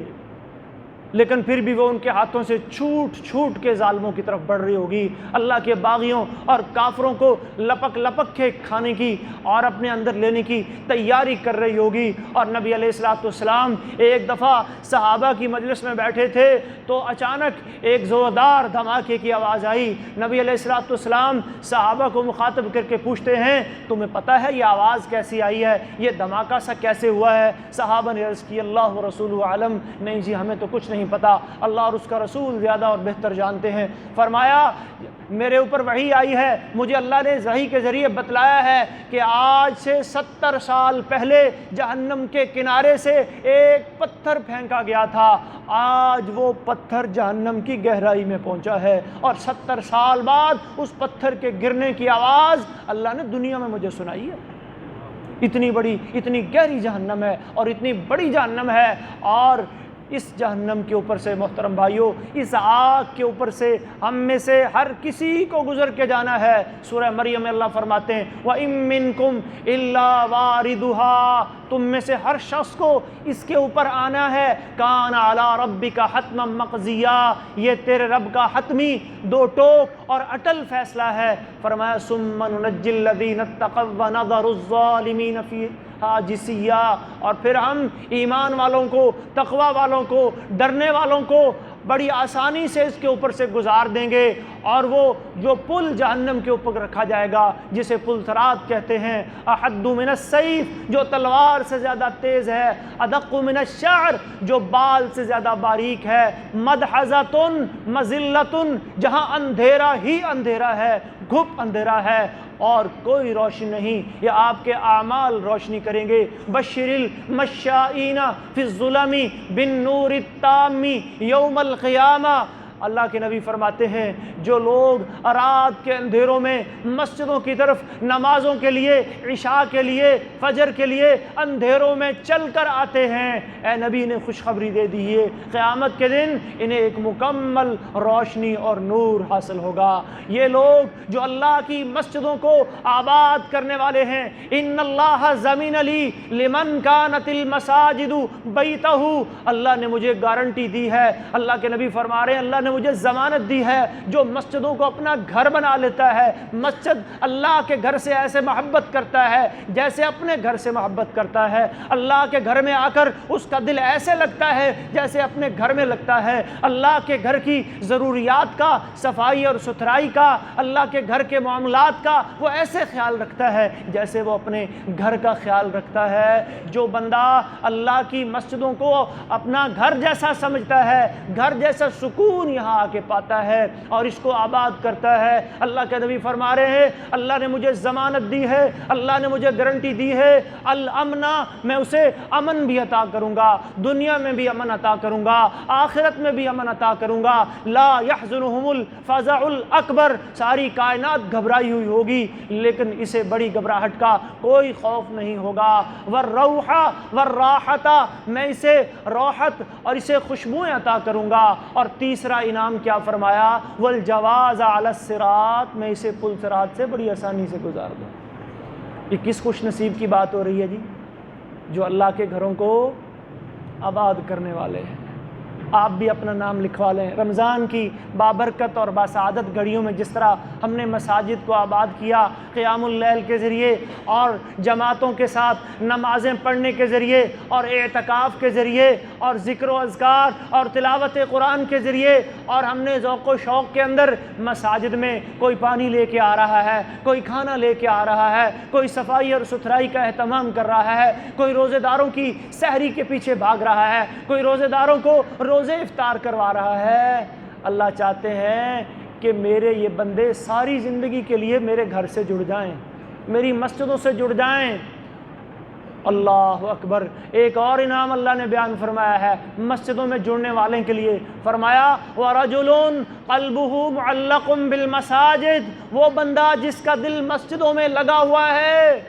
لیکن پھر بھی وہ ان کے ہاتھوں سے چھوٹ چھوٹ کے ظالموں کی طرف بڑھ رہی ہوگی، اللہ کے باغیوں اور کافروں کو لپک لپک کے کھانے کی اور اپنے اندر لینے کی تیاری کر رہی ہوگی۔ اور نبی علیہ السلام ایک دفعہ صحابہ کی مجلس میں بیٹھے تھے تو اچانک ایک زوردار دھماکے کی آواز آئی۔ نبی علیہ السلام صحابہ کو مخاطب کر کے پوچھتے ہیں تمہیں پتہ ہے یہ آواز کیسی آئی ہے، یہ دھماکہ سا کیسے ہوا ہے؟ صحابہ نے عرض کی اللہ و رسول عالم، نہیں جی ہمیں تو کچھ نہیں پتا، اللہ اور اس کا رسول زیادہ اور بہتر جانتے ہیں۔ فرمایا میرے اوپر وحی آئی ہے، مجھے اللہ نے وحی کے ذریعے بتلایا ہے کہ آج سے 70 سال پہلے جہنم کے کنارے سے ایک پتھر پھینکا گیا تھا، آج وہ پتھر جہنم کی گہرائی میں پہنچا ہے، اور 70 سال بعد اس پتھر کے گرنے کی آواز اللہ نے دنیا میں مجھے سنائی ہے۔ اتنی بڑی، اتنی گہری جہنم ہے اور اتنی بڑی جہنم ہے، اور اس جہنم کے اوپر سے محترم بھائیوں، اس آگ کے اوپر سے ہم میں سے ہر کسی کو گزر کے جانا ہے۔ سورہ مریم میں اللہ فرماتے ہیں وَإِن مِّنكُمْ إِلَّا وَارِدُهَا، تم میں سے ہر شخص کو اس کے اوپر آنا ہے۔ کان علی ربک حتما مقضیا، یہ تیرے رب کا حتمی، دو ٹوک اور اٹل فیصلہ ہے۔ فرمایا ثم ننجی الذین اتقوا ونذر الظالمین فیہا جثیا، اور پھر ہم ایمان والوں کو، تقوی والوں کو، ڈرنے والوں کو بڑی آسانی سے اس کے اوپر سے گزار دیں گے، اور وہ جو پل جہنم کے اوپر رکھا جائے گا جسے پل صراط کہتے ہیں، احد من السیف، جو تلوار سے زیادہ تیز ہے، ادق من الشعر، جو بال سے زیادہ باریک ہے، مدحضۃ مذلۃ، جہاں اندھیرا ہی اندھیرا ہے، گھپ اندھیرا ہے اور کوئی روشنی نہیں، یہ آپ کے اعمال روشنی کریں گے۔ بشر المشائین فی الظلم بالنور التام یوم القیامہ، اللہ کے نبی فرماتے ہیں جو لوگ رات کے اندھیروں میں مسجدوں کی طرف نمازوں کے لیے، عشاء کے لیے، فجر کے لیے اندھیروں میں چل کر آتے ہیں، اے نبی نے خوشخبری دے دی ہے قیامت کے دن انہیں ایک مکمل روشنی اور نور حاصل ہوگا۔ یہ لوگ جو اللہ کی مسجدوں کو آباد کرنے والے ہیں، ان اللہ ضمن لی لمن کانت المساجد بیتہ، اللہ نے مجھے گارنٹی دی ہے، اللہ کے نبی فرما رہے ہیں اللہ نے مجھے ضمانت دی ہے جو مسجدوں کو اپنا گھر بنا لیتا ہے، مسجد اللہ کے گھر سے ایسے محبت کرتا ہے جیسے اپنے گھر سے محبت کرتا ہے، اللہ کے گھر میں آ کر اس کا دل ایسے لگتا ہے جیسے اپنے گھر میں لگتا ہے، اللہ کے گھر کی ضروریات کا، صفائی اور ستھرائی کا، اللہ کے گھر کے معاملات کا وہ ایسے خیال رکھتا ہے جیسے وہ اپنے گھر کا خیال رکھتا ہے۔ جو بندہ اللہ کی مسجدوں کو اپنا گھر جیسا سمجھتا ہے، گھر جیسا سکون یہاں آ کے پاتا ہے اور اس کو آباد کرتا ہے۔ اللہ کے نبی فرما رہے ہیں اللہ نے مجھے ضمانت دی ہے، اللہ نے مجھے گارنٹی دی ہے، الامن، میں اسے امن بھی عطا کروں گا، دنیا میں بھی امن عطا کروں گا، آخرت میں بھی امن عطا کروں گا۔ لا يحزنهم الفزع الاکبر، ساری کائنات گھبرائی ہوئی ہوگی لیکن اسے بڑی گھبراہٹ کا کوئی خوف نہیں ہوگا۔ والروح والراحت، میں اسے روحت اور اسے خوشبوئیں عطا کروں گا۔ اور تیسرا انعام کیا فرمایا؟ والجواز علی الصراط، میں اسے پل صراط سے بڑی آسانی سے گزار دوں۔ یہ کس خوش نصیب کی بات ہو رہی ہے جی؟ جو اللہ کے گھروں کو آباد کرنے والے ہیں۔ آپ بھی اپنا نام لکھوا لیں۔ رمضان کی بابرکت اور باسعادت گھڑیوں میں جس طرح ہم نے مساجد کو آباد کیا قیام اللیل کے ذریعے اور جماعتوں کے ساتھ نمازیں پڑھنے کے ذریعے اور اعتکاف کے ذریعے اور ذکر و اذکار اور تلاوت قرآن کے ذریعے، اور ہم نے ذوق و شوق کے اندر مساجد میں کوئی پانی لے کے آ رہا ہے، کوئی کھانا لے کے آ رہا ہے، کوئی صفائی اور ستھرائی کا اہتمام کر رہا ہے، کوئی روزے داروں کی سحری کے پیچھے بھاگ رہا ہے، کوئی روزے داروں کو روزے افطار کروا رہا ہے۔ اللہ چاہتے ہیں کہ میرے یہ بندے ساری زندگی کے لیے میرے گھر سے جڑ جائیں، میری مسجدوں سے جڑ جائیں۔ اللہ اکبر۔ ایک اور انعام اللہ نے بیان فرمایا ہے مسجدوں میں جڑنے والے کے لیے، فرمایا وَرَجُلٌ قَلْبُهُ مُعَلَّقٌ بِالْمَسَاجِدِ، وہ بندہ جس کا دل مسجدوں میں لگا ہوا ہے،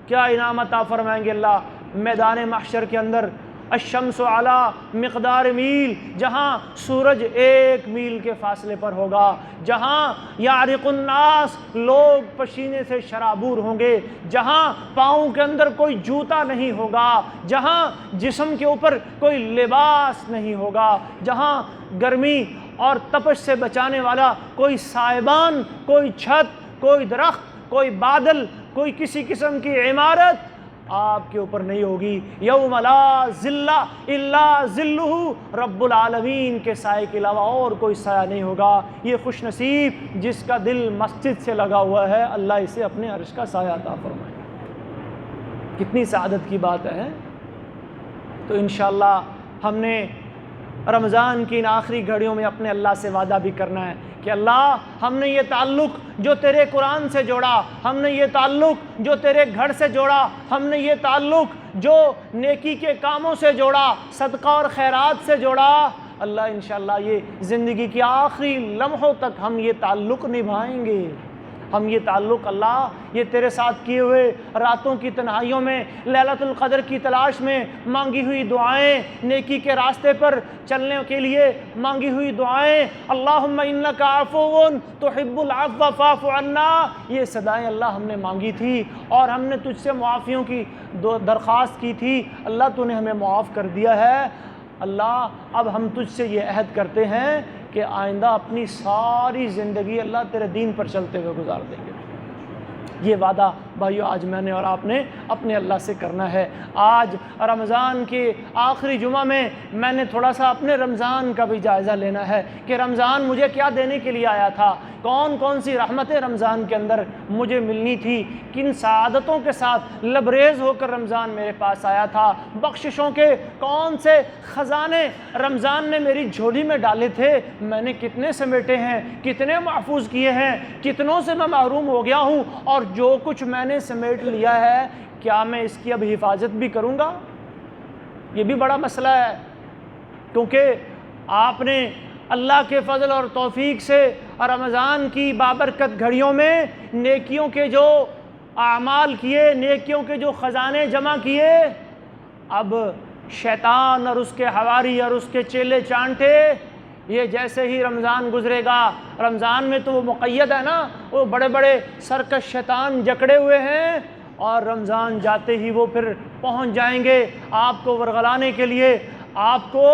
کیا انعام عطا فرمائیں گے اللہ؟ میدان محشر کے اندر الشمس علی مقدار میل، جہاں سورج 1 میل کے فاصلے پر ہوگا، جہاں یعرق الناس، لوگ پسینے سے شرابور ہوں گے، جہاں پاؤں کے اندر کوئی جوتا نہیں ہوگا، جہاں جسم کے اوپر کوئی لباس نہیں ہوگا، جہاں گرمی اور تپش سے بچانے والا کوئی سائبان، کوئی چھت، کوئی درخت، کوئی بادل، کوئی کسی قسم کی عمارت آپ کے اوپر نہیں ہوگی۔ یوم لا ظل الا ظلہ، رب العالمین کے سائے کے علاوہ اور کوئی سایہ نہیں ہوگا۔ یہ خوش نصیب جس کا دل مسجد سے لگا ہوا ہے، اللہ اسے اپنے عرش کا سایہ عطا فرمائے۔ کتنی سعادت کی بات ہے۔ تو انشاءاللہ ہم نے رمضان کی ان آخری گھڑیوں میں اپنے اللہ سے وعدہ بھی کرنا ہے کہ اللہ ہم نے یہ تعلق جو تیرے قرآن سے جوڑا، ہم نے یہ تعلق جو تیرے گھر سے جوڑا، ہم نے یہ تعلق جو نیکی کے کاموں سے جوڑا، صدقہ اور خیرات سے جوڑا، اللہ انشاءاللہ یہ زندگی کی آخری لمحوں تک ہم یہ تعلق نبھائیں گے۔ ہم یہ تعلق اللہ یہ تیرے ساتھ کیے ہوئے راتوں کی تنہائیوں میں لیلۃ القدر کی تلاش میں مانگی ہوئی دعائیں، نیکی کے راستے پر چلنے کے لیے مانگی ہوئی دعائیں، اللہم انک عفو تحب العفو فاعف عنا، یہ صدائیں اللہ ہم نے مانگی تھی اور ہم نے تجھ سے معافیوں کی درخواست کی تھی، اللہ تو نے ہمیں معاف کر دیا ہے۔ اللہ اب ہم تجھ سے یہ عہد کرتے ہیں کہ آئندہ اپنی ساری زندگی اللہ تیرے دین پر چلتے ہوئے گزار دیں گے۔ یہ وعدہ بھائیو آج میں نے اور آپ نے اپنے اللہ سے کرنا ہے۔ آج رمضان کے آخری جمعہ میں نے تھوڑا سا اپنے رمضان کا بھی جائزہ لینا ہے کہ رمضان مجھے کیا دینے کے لیے آیا تھا، کون کون سی رحمتیں رمضان کے اندر مجھے ملنی تھی، کن سعادتوں کے ساتھ لبریز ہو کر رمضان میرے پاس آیا تھا، بخششوں کے کون سے خزانے رمضان نے میری جھولی میں ڈالے تھے، میں نے کتنے سمیٹے ہیں، کتنے محفوظ کیے ہیں، کتنوں سے میں محروم ہو گیا ہوں، اور جو کچھ میں نے سمیٹ لیا ہے کیا میں اس کی اب حفاظت بھی کروں گا؟ یہ بھی بڑا مسئلہ ہے، کیونکہ آپ نے اللہ کے فضل اور توفیق سے رمضان کی بابرکت گھڑیوں میں نیکیوں کے جو اعمال کیے، نیکیوں کے جو خزانے جمع کیے، اب شیطان اور اس کے حواری اور اس کے چیلے چانٹے یہ جیسے ہی رمضان گزرے گا، رمضان میں تو وہ مقید ہے نا، وہ بڑے بڑے سرکش شیطان جکڑے ہوئے ہیں، اور رمضان جاتے ہی وہ پھر پہنچ جائیں گے آپ کو ورغلانے کے لیے، آپ کو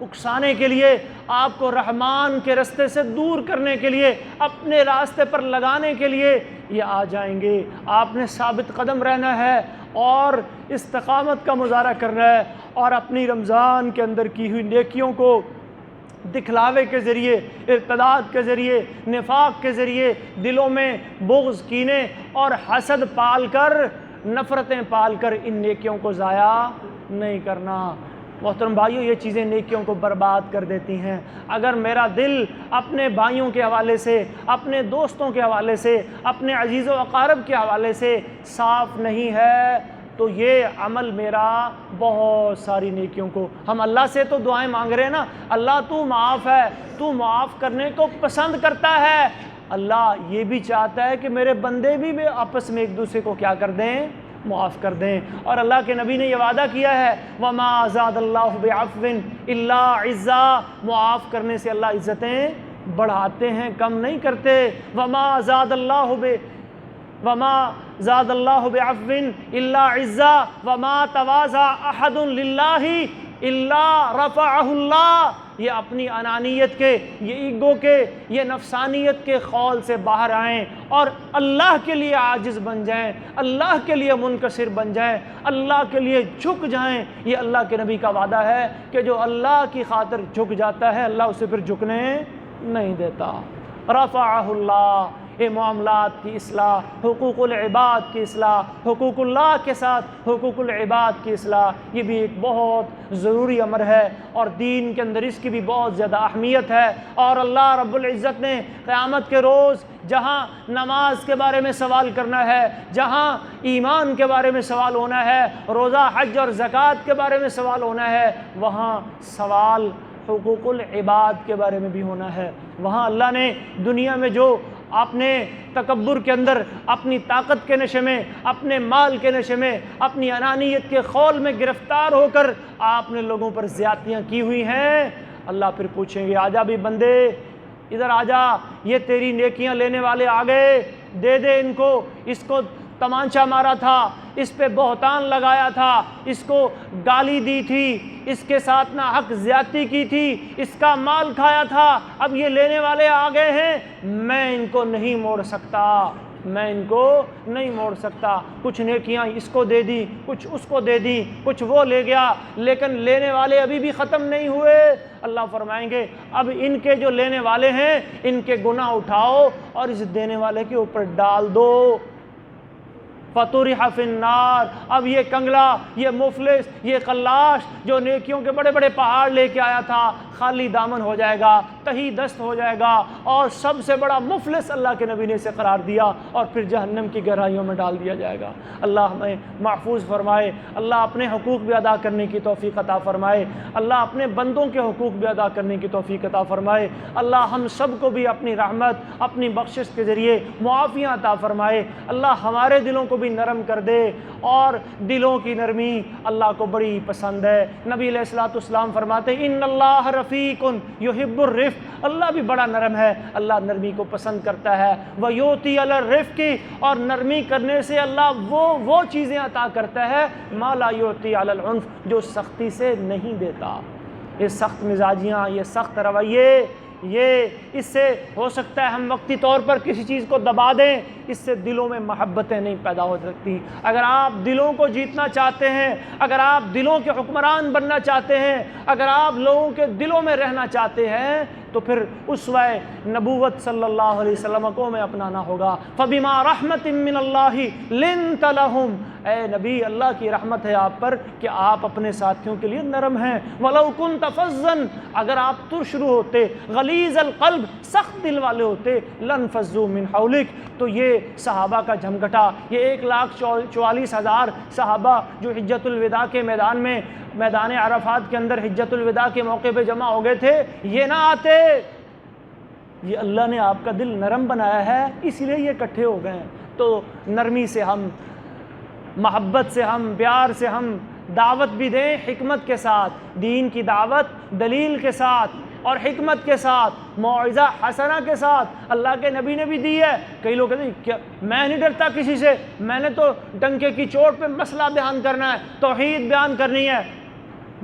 اکسانے کے لیے، آپ کو رحمان کے راستے سے دور کرنے کے لیے، اپنے راستے پر لگانے کے لیے یہ آ جائیں گے۔ آپ نے ثابت قدم رہنا ہے اور استقامت کا مظاہرہ کرنا ہے، اور اپنی رمضان کے اندر کی ہوئی نیکیوں کو دکھلاوے کے ذریعے، ارتداد کے ذریعے، نفاق کے ذریعے دلوں میں بغض، کینے اور حسد پال کر، نفرتیں پال کر ان نیکیوں کو ضائع نہیں کرنا۔ محترم بھائیوں، یہ چیزیں نیکیوں کو برباد کر دیتی ہیں۔ اگر میرا دل اپنے بھائیوں کے حوالے سے، اپنے دوستوں کے حوالے سے، اپنے عزیز و اقارب کے حوالے سے صاف نہیں ہے تو یہ عمل میرا بہت ساری نیکیوں کو، ہم اللہ سے تو دعائیں مانگ رہے ہیں نا، اللہ تو معاف ہے، تو معاف کرنے کو پسند کرتا ہے۔ اللہ یہ بھی چاہتا ہے کہ میرے بندے بھی آپس میں ایک دوسرے کو کیا کر دیں، معاف کر دیں۔ اور اللہ کے نبی نے یہ وعدہ کیا ہے، وَمَا زَادَ اللَّهُ بِعَفْوٍ إِلَّا عِزًّا، معاف کرنے سے اللہ عزتیں بڑھاتے ہیں، کم نہیں کرتے۔ وَمَا زَادَ اللَّهُ بِعَفْوٍ إِلَّا عِزًّا وَمَا تَوَاضَعَ أَحَدٌ لِلَّهِ إِلَّا رَفَعَهُ اللَّهُ۔ یہ اپنی انانیت کے، یہ ایگو کے، یہ نفسانیت کے خول سے باہر آئیں اور اللہ کے لیے عاجز بن جائیں، اللہ کے لیے منکسر بن جائیں، اللہ کے لیے جھک جائیں۔ یہ اللہ کے نبی کا وعدہ ہے کہ جو اللہ کی خاطر جھک جاتا ہے اللہ اسے پھر جھکنے نہیں دیتا۔ رفعہ اللہ، یہ معاملات کی اصلاح، حقوق العباد کی اصلاح، حقوق اللہ کے ساتھ حقوق العباد کی اصلاح، یہ بھی ایک بہت ضروری امر ہے اور دین کے اندر اس کی بھی بہت زیادہ اہمیت ہے۔ اور اللہ رب العزت نے قیامت کے روز جہاں نماز کے بارے میں سوال کرنا ہے، جہاں ایمان کے بارے میں سوال ہونا ہے، روزہ، حج اور زکوٰۃ کے بارے میں سوال ہونا ہے، وہاں سوال حقوق العباد کے بارے میں بھی ہونا ہے۔ وہاں اللہ نے دنیا میں جو اپنے تکبر کے اندر، اپنی طاقت کے نشے میں، اپنے مال کے نشے میں، اپنی انانیت کے خول میں گرفتار ہو کر آپ نے لوگوں پر زیادتیاں کی ہوئی ہیں، اللہ پھر پوچھیں گے آجا بھی بندے، ادھر آجا، یہ تیری نیکیاں لینے والے آ گئے، دے دے ان کو، اس کو تمانچہ مارا تھا، اس پہ بہتان لگایا تھا، اس کو گالی دی تھی، اس کے ساتھ ناحق زیادتی کی تھی، اس کا مال کھایا تھا، اب یہ لینے والے آ گئے ہیں، میں ان کو نہیں موڑ سکتا، میں ان کو نہیں موڑ سکتا۔ کچھ نیکیاں اس کو دے دی، کچھ اس کو دے دی، کچھ وہ لے گیا، لیکن لینے والے ابھی بھی ختم نہیں ہوئے۔ اللہ فرمائیں گے اب ان کے جو لینے والے ہیں ان کے گناہ اٹھاؤ اور اس دینے والے کے اوپر ڈال دو۔ فَطُرِحَ فِي النَّارِ، اب یہ کنگلا، یہ مفلس، یہ قلاش جو نیکیوں کے بڑے بڑے پہاڑ لے کے آیا تھا، خالی دامن ہو جائے گا، تہی دست ہو جائے گا، اور سب سے بڑا مفلس اللہ کے نبی نے اسے قرار دیا اور پھر جہنم کی گہرائیوں میں ڈال دیا جائے گا۔ اللہ ہمیں محفوظ فرمائے، اللہ اپنے حقوق بھی ادا کرنے کی توفیق عطا فرمائے، اللہ اپنے بندوں کے حقوق بھی ادا کرنے کی توفیق عطا فرمائے، اللہ ہم سب کو بھی اپنی رحمت، اپنی بخشش کے ذریعے معافیاں عطا فرمائے، اللہ ہمارے دلوں کو بھی نرم کر دے، اور دلوں کی نرمی اللہ کو بڑی پسند ہے۔ نبی علیہ الصلوۃ والسلام فرماتے ہیں ان اللہ رفیق یحب الرفق، اللہ بھی بڑا نرم ہے، اللہ نرمی کو پسند کرتا ہے۔ ویؤتی علی الرفق، اور نرمی کرنے سے اللہ وہ چیزیں عطا کرتا ہے ما لا یؤتی علی العنف، جو سختی سے نہیں دیتا۔ یہ سخت مزاجیاں، یہ سخت رویے، یہ اس سے ہو سکتا ہے ہم وقتی طور پر کسی چیز کو دبا دیں، اس سے دلوں میں محبتیں نہیں پیدا ہو سکتی۔ اگر آپ دلوں کو جیتنا چاہتے ہیں، اگر آپ دلوں کے حکمران بننا چاہتے ہیں، اگر آپ لوگوں کے دلوں میں رہنا چاہتے ہیں تو پھر اسوہ نبوت صلی اللہ علیہ وسلم کو میں اپنانا ہوگا۔ فَبِمَا رَحْمَةٍ مِّنَ اللَّهِ لِنْتَ لَهُمْ، اے نبی اللہ کی رحمت ہے آپ پر کہ آپ اپنے ساتھیوں کے لیے نرم ہیں۔ وَلَوْ كُنْتَ فَظًّا، اگر آپ ترشرو ہوتے، غلیظ القلب، سخت دل والے ہوتے، لَانْفَضُّوا مِنْ حَوْلِكَ، تو یہ صحابہ کا جھمگٹا، یہ 1,44,000 صحابہ جو حجۃ الوداع کے میدان میں، میدان عرفات کے اندر حجۃ الوداع کے موقع پہ جمع ہو گئے تھے، یہ نہ آتے۔ یہ اللہ نے آپ کا دل نرم بنایا ہے، اس لیے یہ اکٹھے ہو گئے ہیں۔ تو نرمی سے ہم، محبت سے ہم، پیار سے ہم دعوت بھی دیں، حکمت کے ساتھ، دین کی دعوت دلیل کے ساتھ اور حکمت کے ساتھ، موعظہ حسنہ کے ساتھ۔ اللہ کے نبی نے بھی دی ہے۔ کئی لوگ کہتے ہیں کیا میں نہیں ڈرتا کسی سے، میں نے تو ڈنکے کی چوٹ پہ مسئلہ بیان کرنا ہے، توحید بیان کرنی ہے۔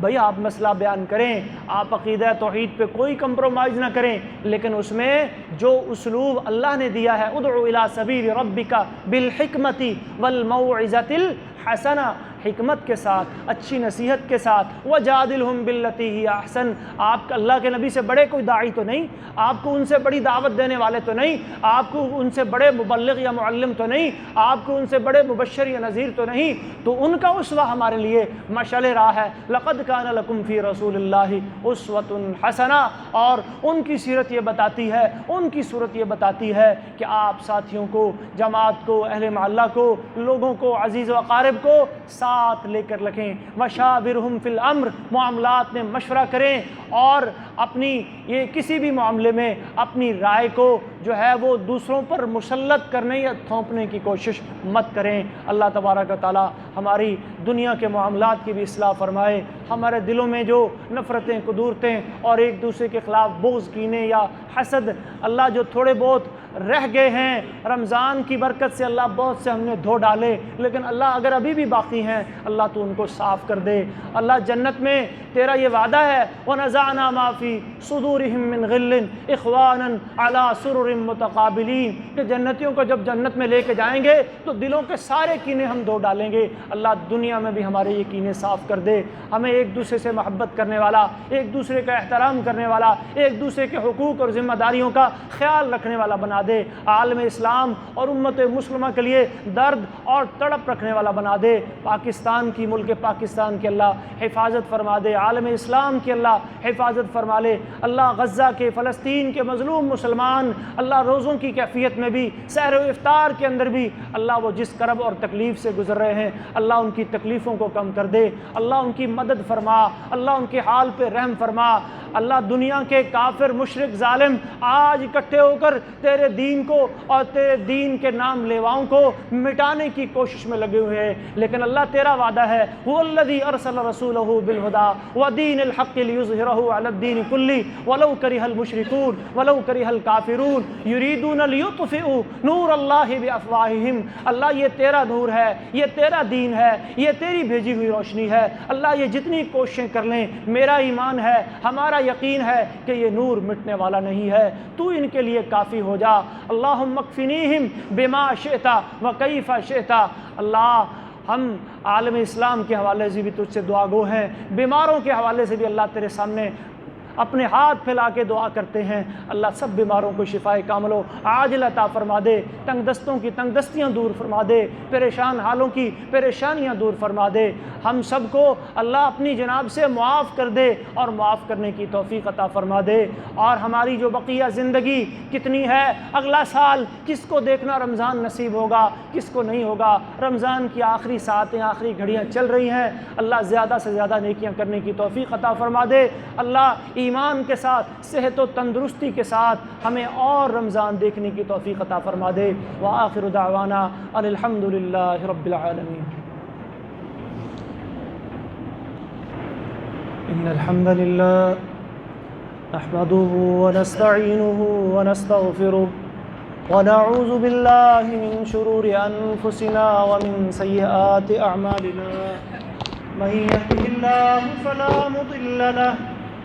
بھئی آپ مسئلہ بیان کریں، آپ عقیدہ توحید پہ کوئی کمپرومائز نہ کریں، لیکن اس میں جو اسلوب اللہ نے دیا ہے ادعو الی سبیل ربک بالحکمت والموعظۃ الحسنہ، حکمت کے ساتھ، اچھی نصیحت کے ساتھ، وجادلہم باللتی ہی احسن، آپ اللہ کے نبی سے بڑے کوئی داعی تو نہیں، آپ کو ان سے بڑی دعوت دینے والے تو نہیں، آپ کو ان سے بڑے مبلغ یا معلم تو نہیں، آپ کو ان سے بڑے مبشر یا نذیر تو نہیں، تو ان کا اسوہ ہمارے لیے مشعل راہ ہے۔ لقد کان لکم فی رسول اللہ اسوۃ حسنہ، اور ان کی سیرت یہ بتاتی ہے، ان کی صورت یہ بتاتی ہے کہ آپ ساتھیوں کو، جماعت کو، اہل محلہ کو، لوگوں کو، عزیز و اقارب کو ساتھ لے کر رکھیں۔ وشاورہم فی الامر، معاملات میں مشورہ کریں، اور اپنی یہ کسی بھی معاملے میں اپنی رائے کو جو ہے وہ دوسروں پر مسلط کرنے یا تھوپنے کی کوشش مت کریں۔ اللہ تبارک و تعالی ہماری دنیا کے معاملات کی بھی اصلاح فرمائے، ہمارے دلوں میں جو نفرتیں، قدورتیں اور ایک دوسرے کے خلاف بغض، کینے یا حسد اللہ جو تھوڑے بہت رہ گئے ہیں، رمضان کی برکت سے اللہ بہت سے ہم نے دھو ڈالے، لیکن اللہ اگر ابھی بھی باقی ہیں اللہ تو ان کو صاف کر دے۔ اللہ جنت میں تیرا یہ وعدہ ہے وَنَزَعْنَا مَا فِي صُدُورِهِم مِّن غِلٍّ إِخْوَانًا عَلَىٰ سُرُرٍ مُتَقَابِلِينَ، کہ جنتیوں کو جب جنت میں لے کے جائیں گے تو دلوں کے سارے کینے ہم دھو ڈالیں گے۔ اللہ دنیا میں بھی ہمارے یہ کینے صاف کر دے، ہمیں ایک دوسرے سے محبت کرنے والا، ایک دوسرے کا احترام کرنے والا، ایک دوسرے کے حقوق اور ذمہ داریوں کا خیال رکھنے والا بنا دے، عالم اسلام اور امت مسلمہ کے لیے درد اور تڑپ رکھنے والا بنا دے۔ پاکستان کی، ملک پاکستان کی اللہ حفاظت فرما دے، عالم اسلام کی اللہ حفاظت فرما لے۔ اللہ غزہ کے، فلسطین کے مظلوم مسلمان اللہ روزوں کی کیفیت میں بھی، سحر و افطار کے اندر بھی اللہ وہ جس کرب اور تکلیف سے گزر رہے ہیں اللہ ان کی تکلیفوں کو کم کر دے، اللہ ان کی مدد فرما، اللہ ان کے حال پہ رحم فرما۔ اللہ دنیا کے کافر، مشرک، ظالم آج اکٹھے ہو کر تیرے دین کو اور تیرے دین کے نام لیواؤں کو مٹانے کی کوشش میں لگے ہوئے ہیں، لیکن اللہ تیرا وعدہ ہے هو الذی ارسل رسولہ بالہدی ودین الحق لیظہرہ علی الدین کلہ ولو کرہ المشرکون ولو کرہ الکافرون یریدون لیطفئوا نور اللہ بافواہہم۔ اللہ یہ تیرا نور ہے، یہ تیرا دین ہے، یہ تیری بھیجی ہوئی روشنی ہے۔ اللہ یہ جتنی کوششیں کر لیں، میرا ایمان ہے، ہمارا یقین ہے کہ یہ نور مٹنے والا نہیں ہے، تو ان کے لیے کافی ہو جا۔ اللہم اکفنیہم بما شئت وکیف شئت۔ اللہ ہم عالم اسلام کے حوالے سے بھی تجھ سے دعا گو ہیں، بیماروں کے حوالے سے بھی اللہ تیرے سامنے اپنے ہاتھ پھیلا کے دعا کرتے ہیں۔ اللہ سب بیماروں کو شفائے کامل و عاجل عطا فرما دے، تنگ دستوں کی تنگ دستیاں دور فرما دے، پریشان حالوں کی پریشانیاں دور فرما دے۔ ہم سب کو اللہ اپنی جناب سے معاف کر دے اور معاف کرنے کی توفیق عطا فرما دے۔ اور ہماری جو بقیہ زندگی کتنی ہے، اگلا سال کس کو دیکھنا رمضان نصیب ہوگا، کس کو نہیں ہوگا۔ رمضان کی آخری ساعتیں، آخری گھڑیاں چل رہی ہیں، اللہ زیادہ سے زیادہ نیکیاں کرنے کی توفیق عطا فرما دے۔ اللہ ایمان کے ساتھ، صحت و تندرستی کے ساتھ ہمیں اور رمضان دیکھنے کی توفیق عطا فرما دے۔ وآخر دعوانا ان الحمد للہ رب العالمین۔ ان الحمد للہ نحمده ونستعینه ونستغفره ونعوذ باللہ من شرور انفسنا ومن سیئات اعمالنا، من يهده الله فلا مضل له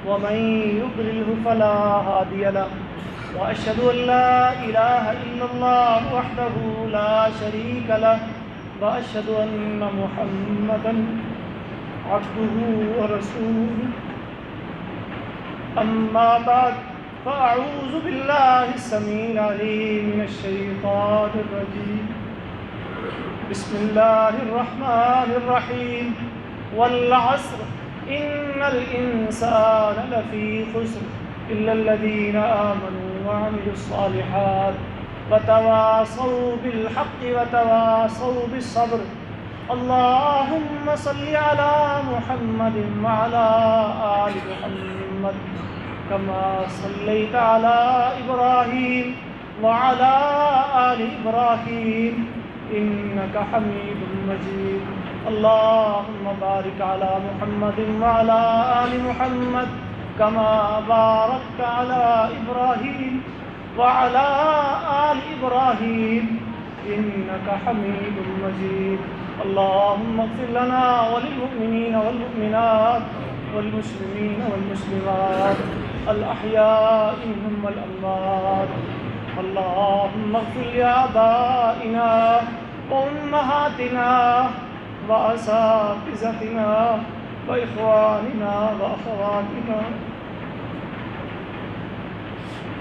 ومن يضلله فلا هادي له، وأشهد أن لا إله إلا الله وحده لا شريك له، وأشهد أن محمدا عبده ورسوله، أما بعد فأعوذ بالله السميع العليم من الشيطان الرجيم، بسم الله الرحمن الرحيم، والعصر إن الإنسان لفي خسر إلا الذين آمنوا وعملوا الصالحات وتواصوا بالحق وتواصوا بالصبر۔ اللهم صل على محمد وعلى آل محمد كما صليت على إبراهيم وعلى آل إبراهيم إنك حميد مجيد۔ اللهم بارك على محمد وعلى آل محمد كما باركت على إبراهيم وعلى آل إبراهيم إنك حميد مجيد۔ اللهم اغفر لنا وللمؤمنين والمؤمنات والمسلمين والمسلمات الأحياء منهم والأموات. اللهم اغفر لآبائنا وأمهاتنا وأساتذتنا وإخواننا وأخواتنا،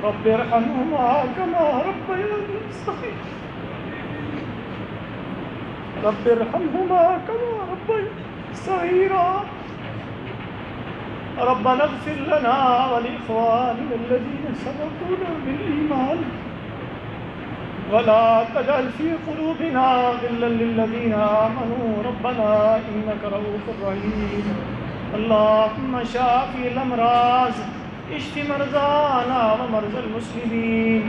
رب ارحمهما كما ربياني صغيرا، رب ارحمهما كما ربياني صغيرا. ربنا اغفر لنا ولإخواننا الذين سبقونا بالإيمان ولا تجعل في قلوبنا غلا للذين آمنوا ربنا إنك رؤوف رحيم. اللهم شافي الأمراض اشف مرضانا ومرضى المسلمين.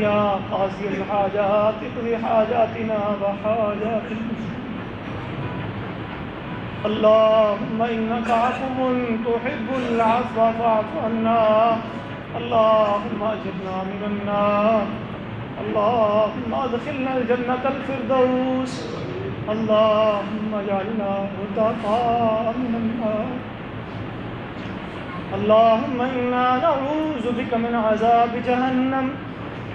يا قاضي الحاجات اقض حاجاتنا وحاجات المسلمين. اللهم إنك عفو تحب العفو فاعف عنا. اللهم أجرنا من النار. اللهم ادخلنا الجنة الفردوس. اللهم اجعلنا متقاء من النار. اللهم إنا نعوذ بك من عذاب جهنم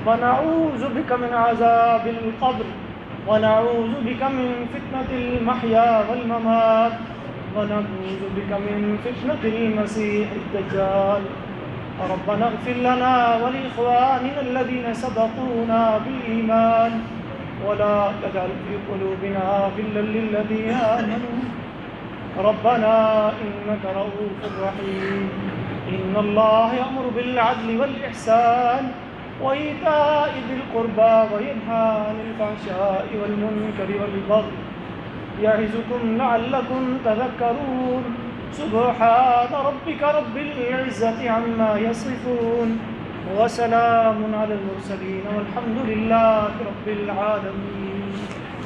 ونعوذ بك من عذاب القبر ونعوذ بك من فتنة المحيا والممات ونعوذ بك من فتنة المسيح الدجال. ربنا اغفر لنا ولإخواننا الذين سبقونا بالإيمان ولا تجعل في قلوبنا غلا للذين آمنوا ربنا إنك رؤوف رحيم. إن الله يأمر بالعدل والإحسان وإيتاء ذي القربى وينهى عن الفحشاء والمنكر والبغي يعظكم لعلكم تذكرون. سبحان ربك رب العزة عما يصفون وسلام على المرسلين والحمد لله رب العالمين.